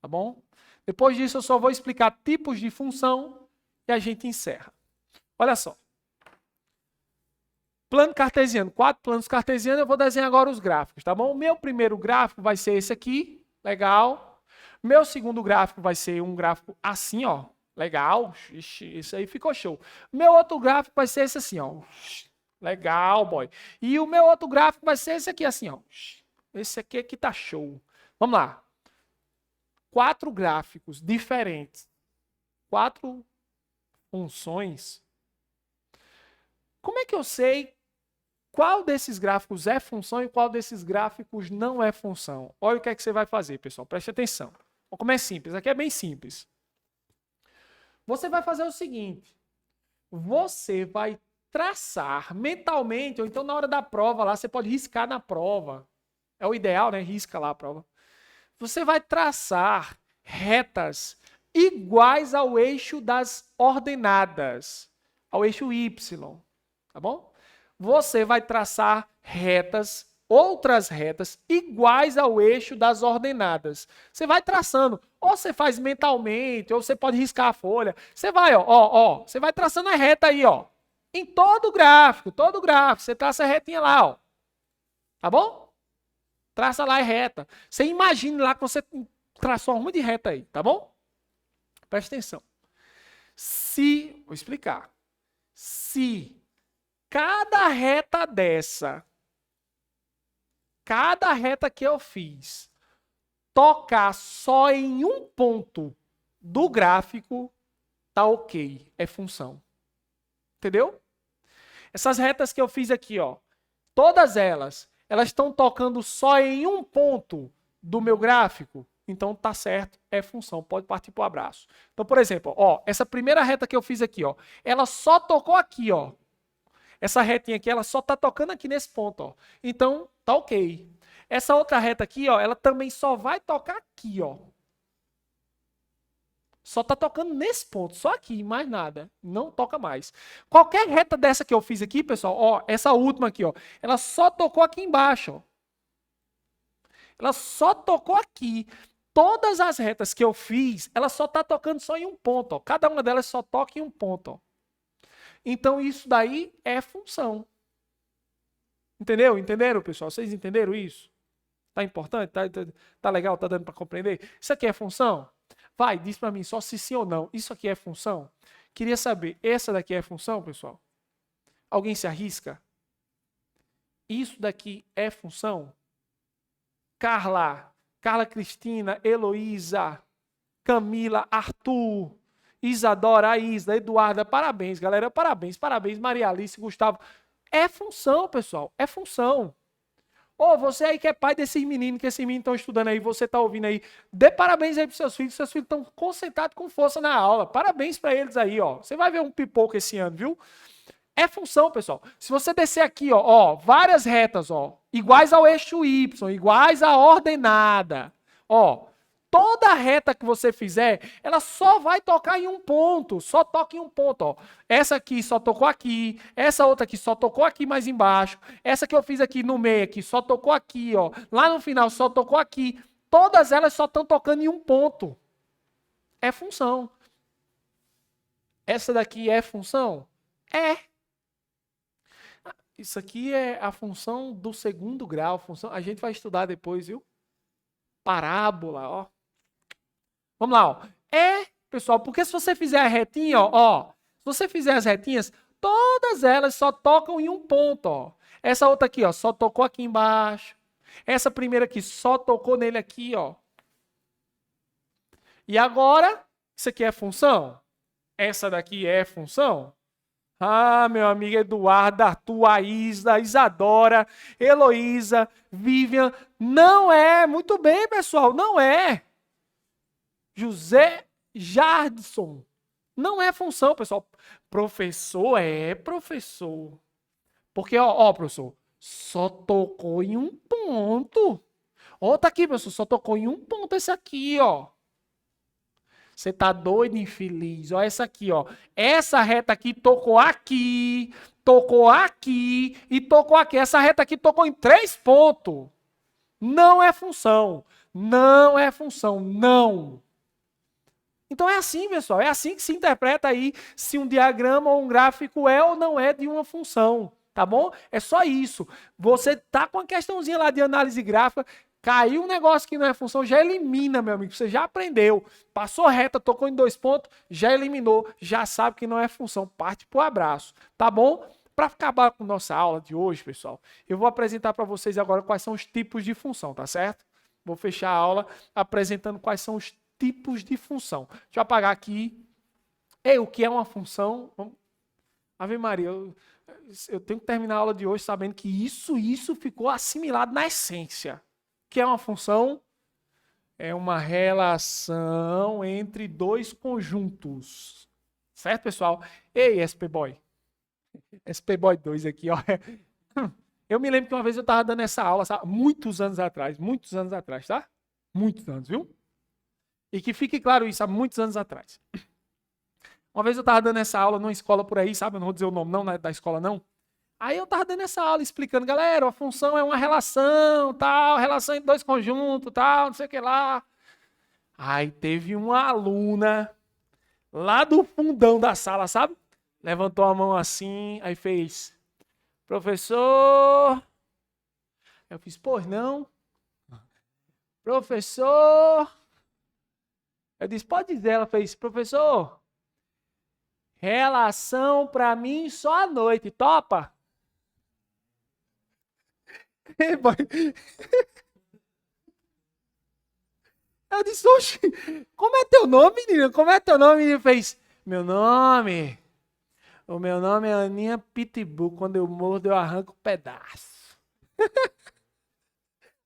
Tá bom? Depois disso, eu só vou explicar tipos de função e a gente encerra. Olha só. Plano cartesiano, 4 planos cartesianos, eu vou desenhar agora os gráficos, tá bom? O meu primeiro gráfico vai ser esse aqui, legal. Meu segundo gráfico vai ser um gráfico assim, ó, legal. Ixi, isso aí ficou show. Meu outro gráfico vai ser esse assim, ó. Legal, boy. E o meu outro gráfico vai ser esse aqui assim, ó. Esse aqui que tá show. Vamos lá. 4 gráficos diferentes. 4 funções. Como é que eu sei qual desses gráficos é função e qual desses gráficos não é função? Olha o que é que você vai fazer, pessoal. Preste atenção. Como é simples. Aqui é bem simples. Você vai fazer o seguinte. Você vai traçar mentalmente, ou então na hora da prova lá, você pode riscar na prova. É o ideal, né? Risca lá a prova. Você vai traçar retas iguais ao eixo das ordenadas, ao eixo Y, tá bom? Você vai traçar retas, outras retas, iguais ao eixo das ordenadas. Você vai traçando, ou você faz mentalmente, ou você pode riscar a folha. Você vai, ó, você vai traçando a reta aí, ó. Em todo gráfico, você traça a retinha lá, ó. Tá bom? Traça lá a reta. Você imagine lá que você traçou um monte de reta aí, tá bom? Presta atenção. Vou explicar. Se cada reta dessa, cada reta que eu fiz, tocar só em um ponto do gráfico, tá ok, é função. Entendeu? Essas retas que eu fiz aqui, ó, todas elas estão tocando só em um ponto do meu gráfico, então tá certo, é função, pode partir pro abraço. Então, por exemplo, ó, essa primeira reta que eu fiz aqui, ó, ela só tocou aqui, ó. Essa retinha aqui, ela só tá tocando aqui nesse ponto, ó. Então, tá ok. Essa outra reta aqui, ó, ela também só vai tocar aqui, ó. Só tá tocando nesse ponto, só aqui, mais nada. Não toca mais. Qualquer reta dessa que eu fiz aqui, pessoal, ó, essa última aqui, ó, ela só tocou aqui embaixo, ó. Ela só tocou aqui. Todas as retas que eu fiz, ela só tá tocando só em um ponto, ó. Cada uma delas só toca em um ponto, ó. Então, isso daí é função. Entendeu? Entenderam, pessoal? Vocês entenderam isso? Tá importante? Tá legal? Tá dando para compreender? Isso aqui é função? Vai, diz para mim só se sim ou não. Isso aqui é função? Queria saber, essa daqui é função, pessoal? Alguém se arrisca? Isso daqui é função? Carla Cristina, Heloísa, Camila, Arthur, Isadora, Isa, Eduarda, parabéns, galera, parabéns, Maria Alice, Gustavo. É função, pessoal, é função. Ô, você aí que é pai desses meninos, que esses meninos estão estudando aí, você está ouvindo aí, dê parabéns aí para seus filhos estão concentrados com força na aula. Parabéns para eles aí, ó. Você vai ver um pipoco esse ano, viu? É função, pessoal. Se você descer aqui, ó, várias retas, ó, iguais ao eixo Y, iguais à ordenada, ó, toda reta que você fizer, ela só vai tocar em um ponto, só toca em um ponto, ó. Essa aqui só tocou aqui, essa outra aqui só tocou aqui mais embaixo, essa que eu fiz aqui no meio aqui só tocou aqui, ó. Lá no final só tocou aqui. Todas elas só estão tocando em um ponto. É função. Essa daqui é função? É. Isso aqui é a função do segundo grau. Função, a gente vai estudar depois, viu? Parábola, ó. Vamos lá, ó. Pessoal, porque se você fizer a retinha, ó, se você fizer as retinhas, todas elas só tocam em um ponto, ó. Essa outra aqui, ó, só tocou aqui embaixo. Essa primeira aqui só tocou nele aqui, ó. E agora, isso aqui é função? Essa daqui é função? Ah, meu amigo Eduardo, Arthur, Aísa, Isadora, Heloísa, Vivian. Não é. Muito bem, pessoal. Não é. José Jardson. Não é função, pessoal. Professor é professor. Porque, ó, professor, só tocou em um ponto. Ó, tá aqui, professor, só tocou em um ponto esse aqui, ó. Você tá doido, infeliz? Olha essa aqui, ó. Essa reta aqui tocou aqui e tocou aqui. Essa reta aqui tocou em 3 pontos. Não é função. Não é função. Não. Então é assim, pessoal. É assim que se interpreta aí se um diagrama ou um gráfico é ou não é de uma função. Tá? tá bom? É só isso. Você tá com a questãozinha lá de análise gráfica, caiu um negócio que não é função, já elimina, meu amigo. Você já aprendeu. Passou reta, tocou em 2 pontos, já eliminou, já sabe que não é função. Parte pro abraço, tá bom? Para acabar com nossa aula de hoje, pessoal, eu vou apresentar para vocês agora quais são os tipos de função, tá certo? Vou fechar a aula apresentando quais são os tipos de função. Deixa eu apagar aqui. O que é uma função? Ave Maria, eu tenho que terminar a aula de hoje sabendo que isso ficou assimilado na essência. O que é uma função? É uma relação entre 2 conjuntos. Certo, pessoal? Ei, SP Boy. SP Boy 2 aqui, ó. Eu me lembro que uma vez eu estava dando essa aula, sabe? Muitos anos atrás, tá? Muitos anos, viu? E que fique claro isso, há muitos anos atrás. Uma vez eu estava dando essa aula numa escola por aí, sabe? Eu não vou dizer o nome não, da escola não. Aí eu estava dando essa aula explicando, galera, a função é uma relação, tal, relação entre 2 conjuntos, tal, não sei o que lá. Aí teve uma aluna lá do fundão da sala, sabe? Levantou a mão assim, aí fez, professor. Eu fiz, pois não. Professor. Eu disse, pode dizer. Ela fez, professor, relação pra mim só à noite, topa? Eu disse, oxe, como é teu nome, menina? Como é teu nome? Ele fez, o meu nome é Aninha Pitbull. Quando eu mordo, eu arranco um pedaço.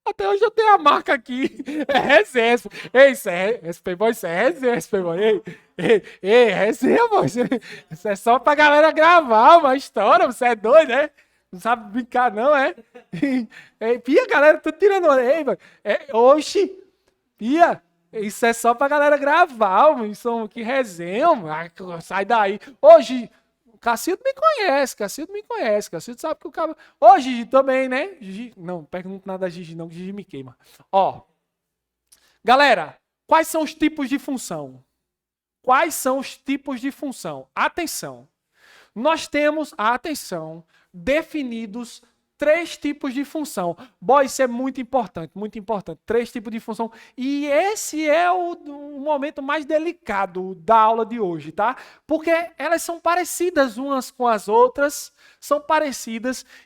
Até hoje eu tenho a marca aqui. É resenha. Ei, isso é SP-Boy, isso é resenha, SP-Boy. Ei, resenha, boy. Isso é só pra galera gravar uma história. Você é doido, né? Não sabe brincar, não, é? Pia, galera, tô tirando. Ei, mano. Oxi, Pia. Isso é só pra galera gravar, mano. Isso que resenha, mano. Sai daí. Hoje. Cacildo me conhece. Cacildo sabe que o cara... Ô, Gigi também, né? Gigi... Não pergunto nada da Gigi, não, que Gigi me queima. Ó. Galera, quais são os tipos de função? Atenção. Nós temos, definidos 3 tipos de função. Boy, isso é muito importante. 3 tipos de função. E esse é o momento mais delicado da aula de hoje, tá? Porque elas são parecidas umas com as outras,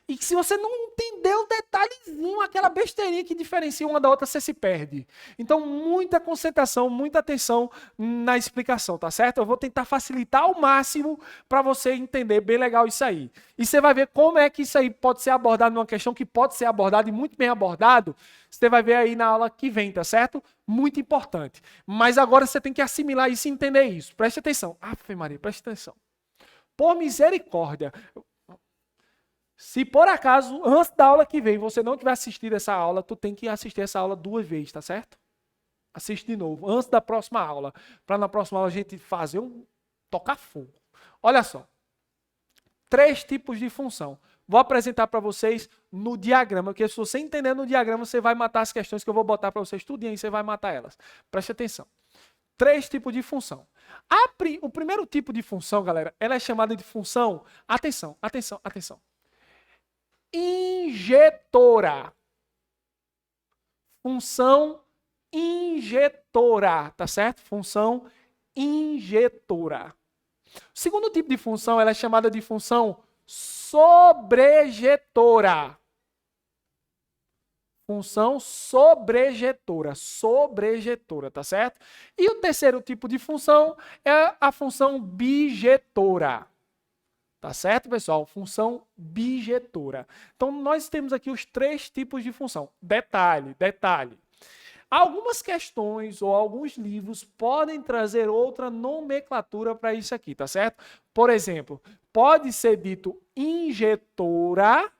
e se você não entender o detalhezinho, aquela besteirinha que diferencia uma da outra, você se perde. Então, muita concentração, muita atenção na explicação, tá certo? Eu vou tentar facilitar ao máximo para você entender bem legal isso aí. E você vai ver como é que isso aí pode ser abordado numa questão que pode ser abordada e muito bem abordado. Você vai ver aí na aula que vem, tá certo? Muito importante. Mas agora você tem que assimilar isso e entender isso. Preste atenção. Ave Maria, preste atenção. Por misericórdia. Se por acaso, antes da aula que vem, você não tiver assistido essa aula, tu tem que assistir essa aula 2 vezes, tá certo? Assiste de novo, antes da próxima aula. Para na próxima aula a gente fazer tocar fogo. Olha só. 3 tipos de função. Vou apresentar para vocês no diagrama, porque se você entender no diagrama, você vai matar as questões que eu vou botar para vocês tudinho e você vai matar elas. Preste atenção. 3 tipos de função. O primeiro tipo de função, galera, ela é chamada de função, atenção, injetora. Função injetora, tá certo? Função injetora. O segundo tipo de função, ela é chamada de função sobrejetora. Função sobrejetora, tá certo? E o terceiro tipo de função é a função bijetora. Tá certo, pessoal? Função bijetora. Então, nós temos aqui os 3 tipos de função. Detalhe. Algumas questões ou alguns livros podem trazer outra nomenclatura para isso aqui, tá certo? Por exemplo, pode ser dito injetora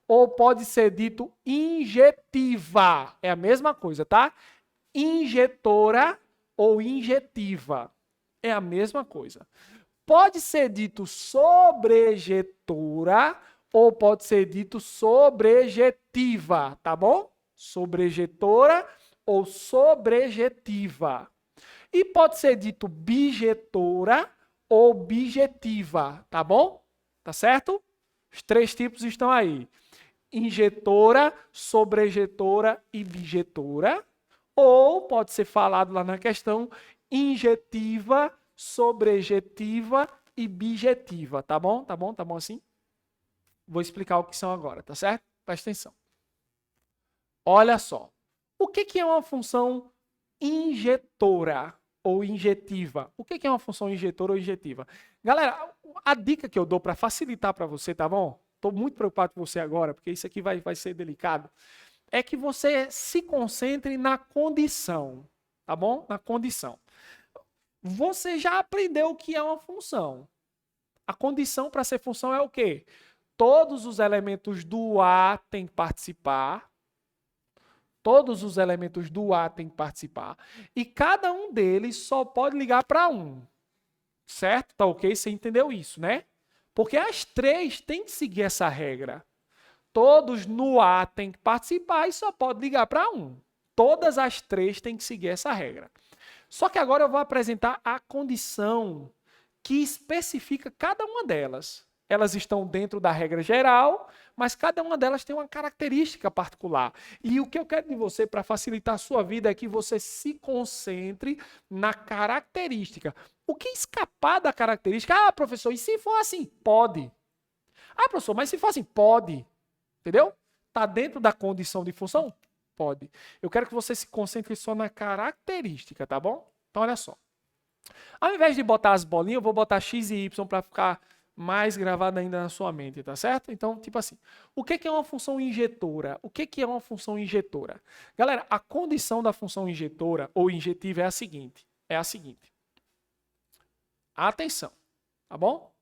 ou pode ser dito injetiva. É a mesma coisa, tá? Injetora ou injetiva. É a mesma coisa. Pode ser dito sobrejetora ou pode ser dito sobrejetiva, tá bom? Sobrejetora ou sobrejetiva. E pode ser dito bijetora ou bijetiva, tá bom? Tá certo? Os 3 tipos estão aí. Injetora, sobrejetora e bijetora. Ou pode ser falado lá na questão, injetiva, sobrejetiva e bijetiva. Tá bom? Tá bom? Tá bom assim? Vou explicar o que são agora, tá certo? Presta atenção. Olha só. O que é uma função injetora ou injetiva? O que é uma função injetora ou injetiva? Galera, a dica que eu dou para facilitar para você, tá bom? Estou muito preocupado com você agora, porque isso aqui vai ser delicado. É que você se concentre na condição, tá bom? Na condição. Você já aprendeu o que é uma função. A condição para ser função é o quê? Todos os elementos do A têm que participar. Todos os elementos do A têm que participar. E cada um deles só pode ligar para um. Certo? Tá ok? Você entendeu isso, né? Porque as 3 têm que seguir essa regra. Todos no A têm que participar e só pode ligar para um. Todas as 3 têm que seguir essa regra. Só que agora eu vou apresentar a condição que especifica cada uma delas. Elas estão dentro da regra geral, mas cada uma delas tem uma característica particular. E o que eu quero de você, para facilitar a sua vida, é que você se concentre na característica. O que escapar da característica? Ah, professor, e se for assim? Pode. Ah, professor, mas se for assim? Pode. Entendeu? Está dentro da condição de função? Pode. Eu quero que você se concentre só na característica, tá bom? Então, olha só. Ao invés de botar as bolinhas, eu vou botar x e y para ficar mais gravado ainda na sua mente, tá certo? Então, tipo assim, o que é uma função injetora? O que é uma função injetora? Galera, a condição da função injetora ou injetiva é a seguinte. Atenção, tá bom?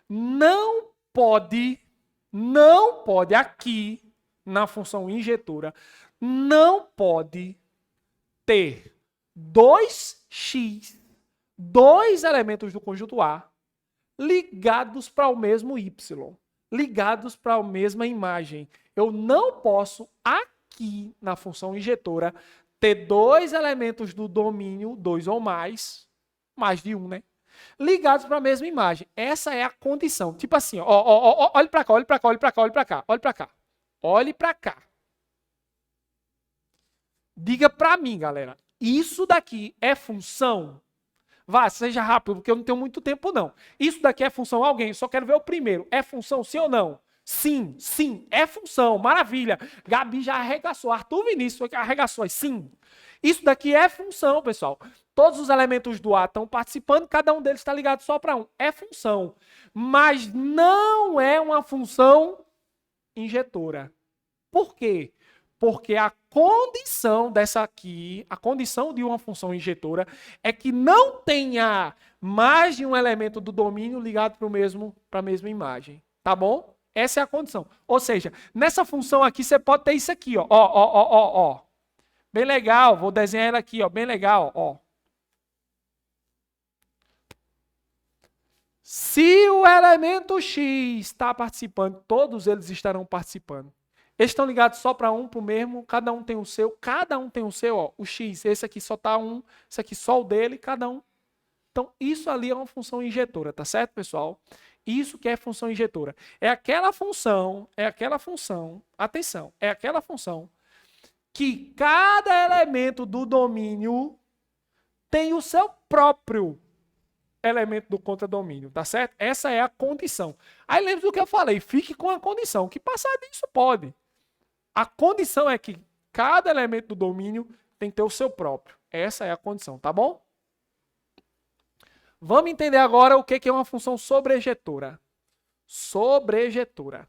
Não pode aqui, na função injetora, não pode ter 2x, 2 elementos do conjunto A, ligados para o mesmo y, ligados para a mesma imagem. Eu não posso, aqui, na função injetora, ter 2 elementos do domínio, 2 ou mais de um, né? Ligados para a mesma imagem. Essa é a condição. Tipo assim, ó, olhe para cá, olhe para cá, olhe para cá, olhe para cá, olhe para cá. Olhe para cá. Diga para mim, galera. Isso daqui é função? Vá, seja rápido, porque eu não tenho muito tempo, não. Isso daqui é função alguém? Eu só quero ver o primeiro. É função, sim ou não? Sim, é função. Maravilha. Gabi já arregaçou. Arthur Vinícius arregaçou. Sim. Isso daqui é função, pessoal. Todos os elementos do A estão participando, cada um deles está ligado só para um. É função. Mas não é uma função injetora. Por quê? Porque a condição dessa aqui, a condição de uma função injetora é que não tenha mais de um elemento do domínio ligado para a mesma imagem. Tá bom? Essa é a condição. Ou seja, nessa função aqui você pode ter isso aqui, ó. Bem legal, vou desenhar ela aqui, ó, bem legal, ó. Se o elemento x está participando, todos eles estarão participando. Eles estão ligados só para um, para o mesmo, cada um tem o seu, ó, o x, esse aqui só tá um, esse aqui só o dele, cada um. Então, isso ali é uma função injetora, tá certo, pessoal? Isso que é função injetora. É aquela função, atenção, é aquela função que cada elemento do domínio tem o seu próprio elemento do contradomínio, tá certo? Essa é a condição. Aí lembra do que eu falei, fique com a condição, que passar disso pode. A condição é que cada elemento do domínio tem que ter o seu próprio. Essa é a condição, tá bom? Vamos entender agora o que é uma função sobrejetora. Sobrejetora.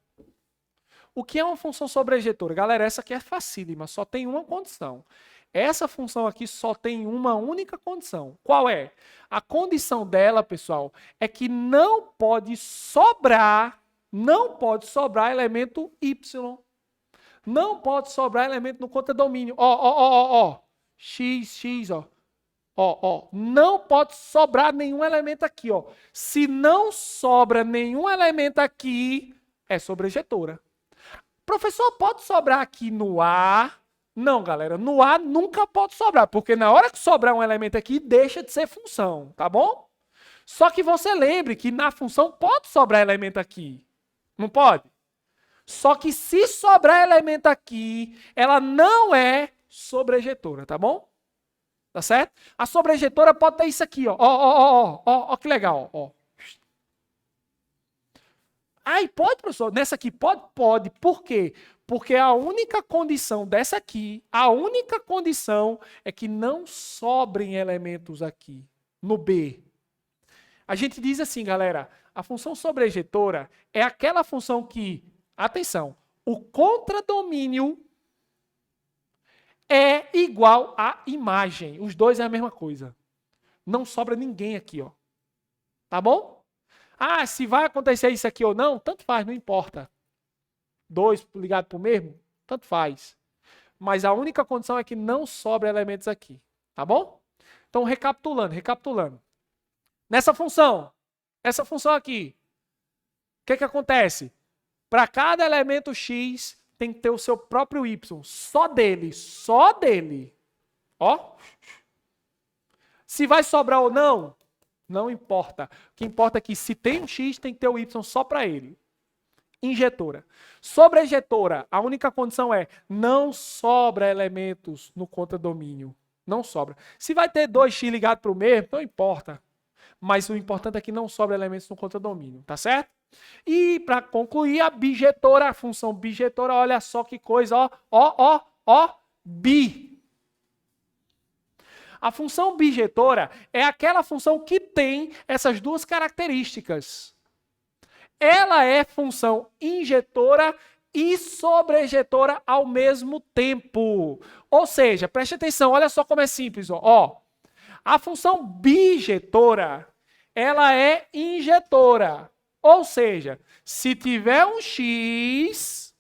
O que é uma função sobrejetora? Galera, essa aqui é facílima, só tem uma condição. Essa função aqui só tem uma única condição. Qual é? A condição dela, pessoal, é que não pode sobrar elemento y. Não pode sobrar elemento no contradomínio. Ó. X, ó. Ó. Não pode sobrar nenhum elemento aqui, ó. Se não sobra nenhum elemento aqui, é sobrejetora. Professor, pode sobrar aqui no A? Não, galera. No A nunca pode sobrar, porque na hora que sobrar um elemento aqui, deixa de ser função, tá bom? Só que você lembre que na função pode sobrar elemento aqui. Não pode? Só que se sobrar elemento aqui, ela não é sobrejetora, tá bom? Tá certo? A sobrejetora pode ter isso aqui, ó. Ó, que legal, ó. Ai, pode, professor? Nessa aqui pode? Pode. Por quê? Porque a única condição dessa aqui, a única condição é que não sobrem elementos aqui, no B. A gente diz assim, galera, a função sobrejetora é aquela função que, atenção, o contradomínio é igual à imagem. Os dois é a mesma coisa. Não sobra ninguém aqui, ó. Tá bom? Ah, se vai acontecer isso aqui ou não, tanto faz, não importa. 2 ligado para o mesmo, tanto faz. Mas a única condição é que não sobra elementos aqui. Tá bom? Então, recapitulando. Nessa função, essa função aqui, o que acontece? Para cada elemento x, tem que ter o seu próprio y. Só dele. Ó. Se vai sobrar ou não, não importa. O que importa é que se tem um x, tem que ter o y só para ele. Injetora. Sobrejetora, a única condição é não sobra elementos no contradomínio. Não sobra. Se vai ter 2x ligado para o mesmo, não importa. Mas o importante é que não sobra elementos no contradomínio, tá certo? E para concluir, a bijetora, a função bijetora, olha só que coisa, ó, bi. A função bijetora é aquela função que tem essas duas características. Ela é função injetora e sobrejetora ao mesmo tempo. Ou seja, preste atenção, olha só como é simples, ó. A função bijetora, ela é injetora. Ou seja, se tiver um x,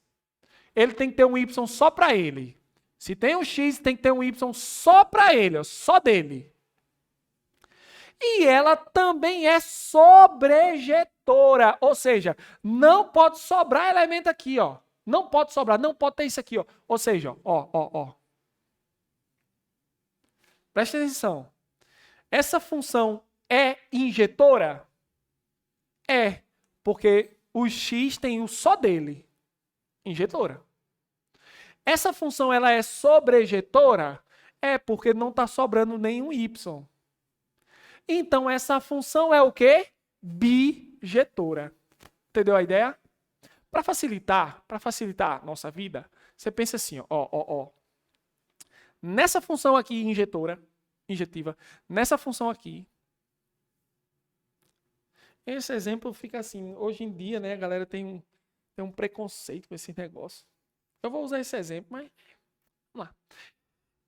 ele tem que ter um y só para ele. Se tem um x, tem que ter um y só para ele, ó, só dele. E ela também é sobrejetora, ou seja, não pode sobrar elemento aqui, ó. Não pode sobrar, não pode ter isso aqui, ó. Ou seja, ó. Presta atenção. Essa função é injetora? É, porque o x tem o só dele. Injetora. Essa função ela é sobrejetora? É, porque não está sobrando nenhum y. Então, essa função é o quê? Bijetora. Entendeu a ideia? Para facilitar a nossa vida, você pensa assim, ó. Nessa função aqui injetiva, nessa função aqui, esse exemplo fica assim, hoje em dia, né, a galera tem um preconceito com esse negócio. Eu vou usar esse exemplo, mas vamos lá.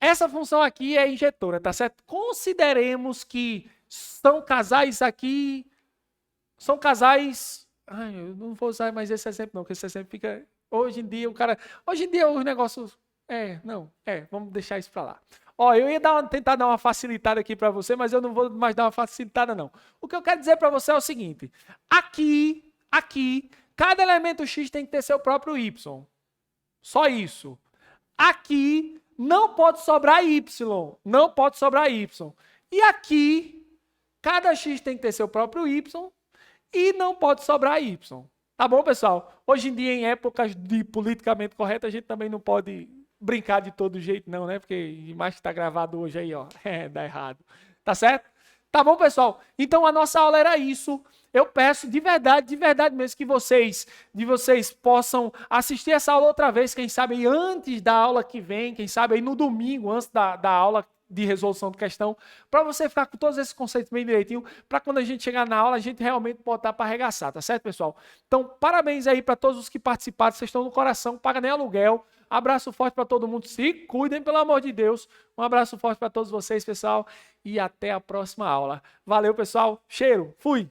Essa função aqui é injetora, tá certo? Consideremos que são casais aqui, são casais... Ai, eu não vou usar mais esse exemplo não, porque esse exemplo fica... Hoje em dia os negócios... vamos deixar isso para lá. Ó, eu ia tentar dar uma facilitada aqui para você, mas eu não vou mais dar uma facilitada não. O que eu quero dizer para você é o seguinte, aqui, cada elemento x tem que ter seu próprio y. Só isso. Aqui não pode sobrar y. E aqui, cada x tem que ter seu próprio y e não pode sobrar y. Tá bom, pessoal? Hoje em dia, em épocas de politicamente correto, a gente também não pode brincar de todo jeito não, né? Porque a imagem que está gravado hoje aí, ó, dá errado. Tá certo? Tá bom, pessoal? Então, a nossa aula era isso. Eu peço de verdade mesmo que vocês possam assistir essa aula outra vez, quem sabe antes da aula que vem, quem sabe aí no domingo, antes da aula de resolução de questão, para você ficar com todos esses conceitos bem direitinho, para quando a gente chegar na aula, a gente realmente botar para arregaçar, tá certo, pessoal? Então, parabéns aí para todos os que participaram, vocês estão no coração, paga nem aluguel. Abraço forte para todo mundo, se cuidem, pelo amor de Deus. Um abraço forte para todos vocês, pessoal, e até a próxima aula. Valeu, pessoal. Cheiro, fui!